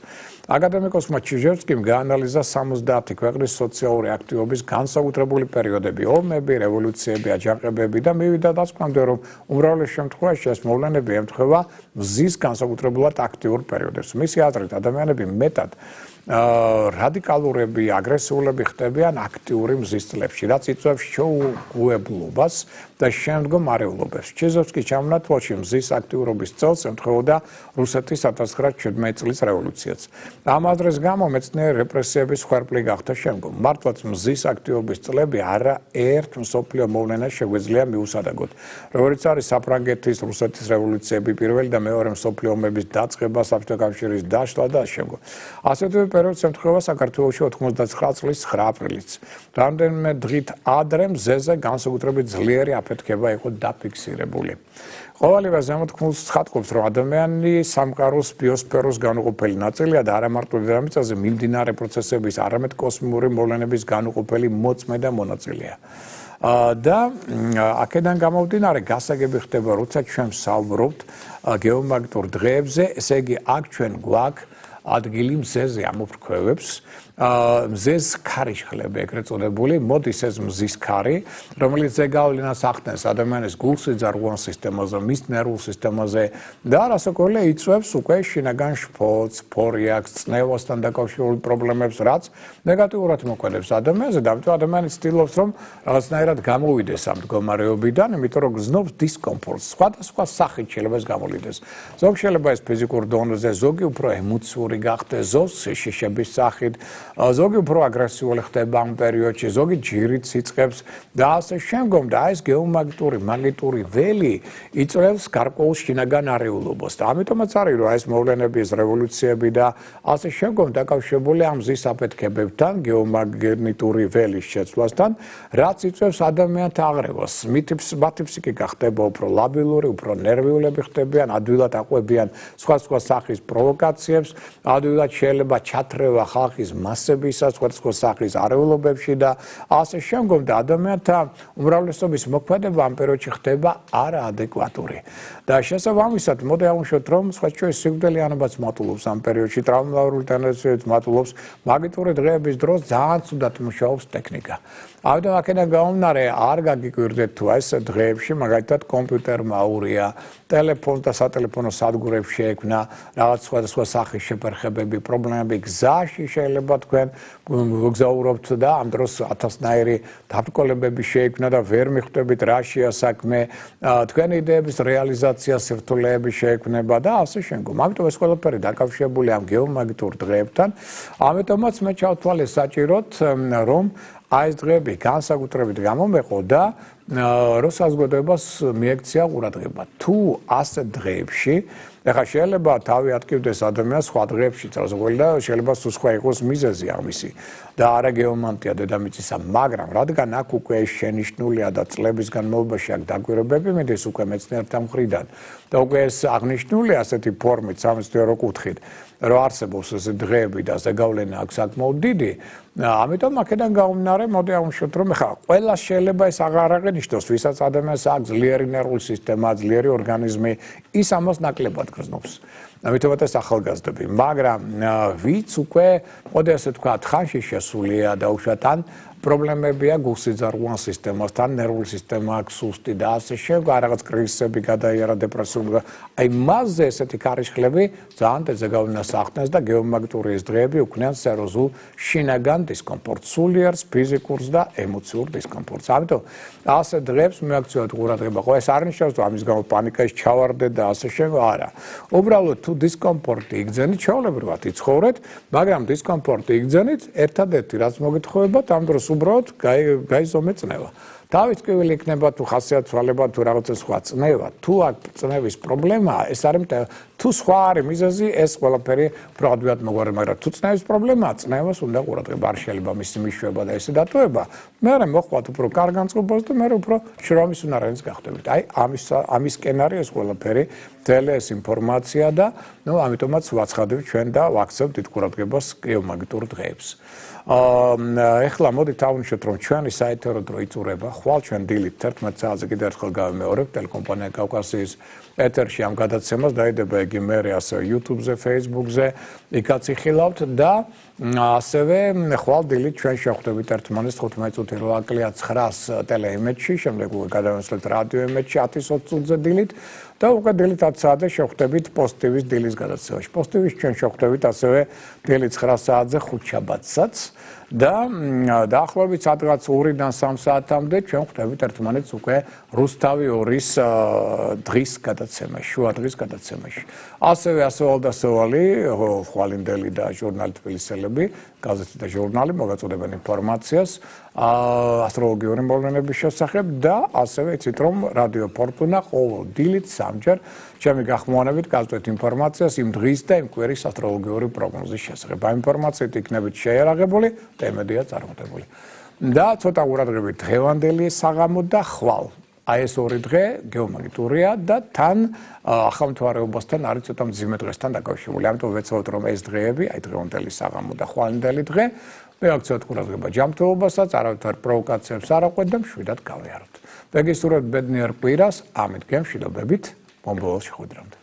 აკადემიკოსმა ჩიჟევსკიმ გაანალიზა 70 ქვეყნის სოციალური აქტივობის განსაკუთრებული პერიოდები, ომები, რევოლუციები, აჯანყებები და მივიდა დასკვნამდე, რომ უმრავლეს შემთხვევაში ეს მოვლენები ემთხვევა მზის განსაკუთრებულად აქტიურ პერიოდებს. მისი აზრით, ადამიანები მეტად რადიკალურები, აგრესიულები ხდებიან აქტიური მზის წლებში, რაც იწვევს შეუგუებლობას და შემდგომ არეულობებს. ჩიჟევსკის ჩამონათვალში მზის აქტიურობის წელს ემთხვეოდა რუსეთის 1917 წლის რევოლუციაც. ამ აზრის გამო მეცნიერი რეპრესიების ხვერპლი გახდა შემდგომ. მართლაც მზის აქტიურობის წლები არაერთ მსოფლიო მოვლენას შეგვიძლია მიუსადაგოთ, როგორც არის საფრანგეთის, რუსეთის რევოლუციები, პირველი და მეორე მსოფლიო ომების დაწყება, საბჭოთა კავშირის დაშლა და შემდგომ. ასეთივე პერიოდს ემთხვევა საქართველოში 99 წლის 9 აპრილიც. რამდენიმე დღით ადრე მზეზე განსაკუთრებით ძლიერი აფეთქება იყო დაფიქსირებული. ყოველივე ზემოთქმულს ცხადყოფს, რომ ადამიანი სამყაროს ბიოსფეროს განუყოფელი ნაწილია და არა მარტო დედამიწაზე მიმდინარე პროცესების, არამედ კოსმიური მოვლენების განუყოფელი მოწმე და მონაწილეა. და აქედან გამომდინარე გასაგები ხდება, როცა ჩვენ ვსაუბრობთ გეომაგნიტურ დღეებზე, ესე იგი აქ ჩვენ გვაქვს ადგილი მზეზე ამოფრქვევებს მზეს ქარიშხლები ეგრეთ წოდებული მოდის ეს მზის ქარი რომელიც ზეგავლენას ახდენს ადამიანის გულსიძარღვან სისტემაზე მის ნერვულ სისტემაზე და რასაკვირველია იწვევს უკვე შინაგან შფოთს ფორიაქს წნევასთან დაკავშირებული პრობლემებს რაც ნეგატიურად მოქმედებს ადამიანზე და ამიტომ ადამიანი ცდილობს რომ რაღაცნაირად გამოვიდეს ამ მდგომარეობიდან იმიტომ რომ გრძნობს დისკომფორტს სხვადასხვა სახით შეიძლება ეს გამოვიდეს ზოგი შეიძლება ეს ფიზიკურ დონეზე ზოგი უფრო ემოციური გახდეს ზოგი შეშების სახით ზოგი უფრო აგრესიული ხდება ამ პერიოდში ზოგი ჯირით იწყებს და ასე შემდგომ და ეს გეომაგნიტური ველი იწვევს გარკვეულ შინაგან არეულობას და ამიტომაც არის რომ ეს მოვლენები ეს რევოლუციები და ასე შემდგომ დაკავშირებული ამ მზის აფეთქებებთან გეომაგნიტური ველის შეცვლასთან რაც იწვევს ადამიანთა აღრევას მათი ფსიქიკა გახდება უფრო ლაბილური უფრო ნერვიულები ხდებიან ადვილად აყვებიან სხვადასხვა სახის პროვოკაციებს ადვილად შეიძლება ჩათრევა ხალხის მასებისა სხვადასხვა სახის არეულობებში და ასე შემდგომ და ადამიანთა უმრავლესობის მოქმედება ამ პერიოდში ხდება არაადეკვატური და შესაბამისად მოდი ავუშვათ რომ სხვა ჩვეულის სიკვდილიანობაც მატულობს ამ პერიოდში ტრავმატული ტენდენციებიც მატულობს მაგიტური დღეების დროს ძალიან ცუდად მუშაობს ტექნიკა ამიტომ აქედან გამომდინარე არ გაგიკვირდეთ თუ ეს დღეებში მაგალითად კომპიუტერმა აურია ტელეფონს და სატელეფონო სადგურებს შეექმნა რაღაც სხვადასხვა სახის შეფერხებები პრობლემები გზაში შეიძლება თქვენ გგზაურობთ და ამ დროს ათასნაირი დაბრკოლებები შეექმნა და ვერ მიხვდებით რა შეა საქმე თქვენი იდეების რეალიზაცია სირთულეები შეექმნება და ასე შემდგომ ამიტომ ეს ყველაფერი დაკავშირებულია ამ გეომაგნიტურ დღეებთან ამიტომაც მე ჩავთვალე საჭიროდ რომ აი ეს დღეები განსაკუთრებით გამომეყო და რო საზოგადოებას მიექცია ყურადღება თუ ასე დღეებში ეხლა შეიძლება თავი ატკივდეს ადამიანს სხვა დღეებში და შეიძლება თუ სხვა იყოს მიზეზი ამისი და არა გეომანტია დედამიწისა მაგრამ რადგან აქ უკვე შენიშნულია და წლების განმავლობაში აქ დაკვირვებები მიდის უკვე მეცნიერთა მხრიდან და უკვე ეს აღნიშნული ასეთი ფორმით სამეცნიერო კუთხით რომ არსებობს ეს დღეები და ზეგავლენა აქვს საკმაოდ დიდი ამიტომ აქედან გამომდინარე მოდი ავუშვათ რომ ეხლა ყველა შეიძლება ეს აღარ აღნიშნოს ვისაც ადამიანს აქვს ძლიერი ნერვული სისტემა ძლიერი ორგანიზმი ის ამას ნაკლებად გრძნობს ამიტომაც ეს ახალგაზრდები მაგრამ ვიც უკვე მოდი ასე ვთქვათ ხანში შესულია და უშუალოდ ან პრობლემებია გულსიძარღვან სისტემასთან ნერვული სისტემა აქვს სუსტი და ასე შემდგომ რაღაც კრიზისები გადაიარა დეპრესიული აი მასზე ესეთი ქარიშხლები ძალიან დაზეგავლენას ახდენს და გეომაგნიტური ეს დღეები უქმნიან სერიოზულ შინაგან დისკომფორტს სულიერს ფიზიკურს და ემოციურ დისკომფორტს ამიტომ ასე დღეებს მიაქცევთ ყურადღება ხო ეს არ ნიშნავს რომ ამის გამო პანიკაში ჩავარდეთ და ასე შემდგომ არა უბრალოდ თუ დისკომფორტი იგრძენით ჩვეულებრივად იცხოვრეთ მაგრამ დისკომფორტი იგრძენით ერთადერთი რაც მოგეთხოვებათ ამ დროს უბრალოდ გაიზომე წნევა თავის ტკივილი იქნება თუ ხასიათვალება თუ რაღაცა სხვა წნევა თუ აქ წნევის პრობლემაა ეს არის თუ სხვა არის მიზეზი ეს ყველაფერი პროდუქტად მოგვარი მაგრამ თუ წნევის პრობლემაა წნევას უნდა ყურადღება არ შეიძლება მისი მიშვება და ესე დატოვება მე მოხვათ უფრო კარგ განწყობას და მე უფრო შრომის უნარენს გახდებით აი ამისკენ არის ეს ყველაფერი მთელი ეს ინფორმაცია და ნუ ამიტომაც ვაცხადებ ჩვენ და ვაქცევთ დიდ ყურადღებას გეომაგნიტურ დღეებს ეხლა მოდით ავუშვათ რომ ჩვენი საეთერო დრო იწურება ხვალ ჩვენ დილით 11 საათზე კიდევ ერთხელ გავიმეორებ ტელეკომპანია კავკასიის ეთერში ამ გადაცემას დაიდება იგი მე ასევე YouTube-ზე, Facebook-ზე იქაც იხილავთ და ასევე ხვალ დილით ჩვენ შევხვდებით ერთმანეთს 15 წუთი როაკლია 900 ტელეიმედში, შემდეგ უკვე გადავასვლით რადიო იმედში 10:20 წუთზე დილით და უკვე დილით 10 საათზე შევხვდებით პოსტივის დილის გადაცემაში. პოსტივის ჩვენ შევხვდებით ასევე დილით 9 საათზე ხუთშაბათსაც და დაახლოებით სადღაც 2-დან 3 საათამდე ჩვენ ხვდებით ერთმანეთს უკვე რუსთავი 2-ის დღის გადაცემაში, შუა დღის გადაცემაში. ასევე ასევალ-დასევალი, ხვალინდელი და ჟურნალი თბილისელები, გაზეთი და ჟურნალი მოგაწოდებენ ინფორმაციას ასტროლოგიური მოვლენების შესახებ და ასევე იცით რომ რადიო ფორტუნა ყოველ დილით 3-ჯერ ჩემი გახმოვანებით გაწვეთ ინფორმაციას იმ დღის და იმ კვირის ასტროლოგიური პროგნოზის შესახებ. ამ ინფორმაციით იქნებით შეიარაღებული, თემებია წარმატებული. და ცოტა ყურადღებით დღევანდელი საღამო და ხვალ. აი ეს ორი დღე გეომაგნიტურია და თან ახალმთვარეობასთან არის ცოტა მძიმე დღესთან დაკავშირებული. ამიტომ ვეცხოვთ რომ ეს დღეები, აი დღევანდელი საღამო და ხვალინდელი დღე, მეაქცევთ ყურადღება ჯანმრთელობასაც, არავითარ პროვოკაციებს არ აყვეთ და მშვიდად გავიაროთ. ვეგისურვებთ ბედნიერ კვირას, ამით გემშვიდობებით, მომავალ შეხვედრამდე.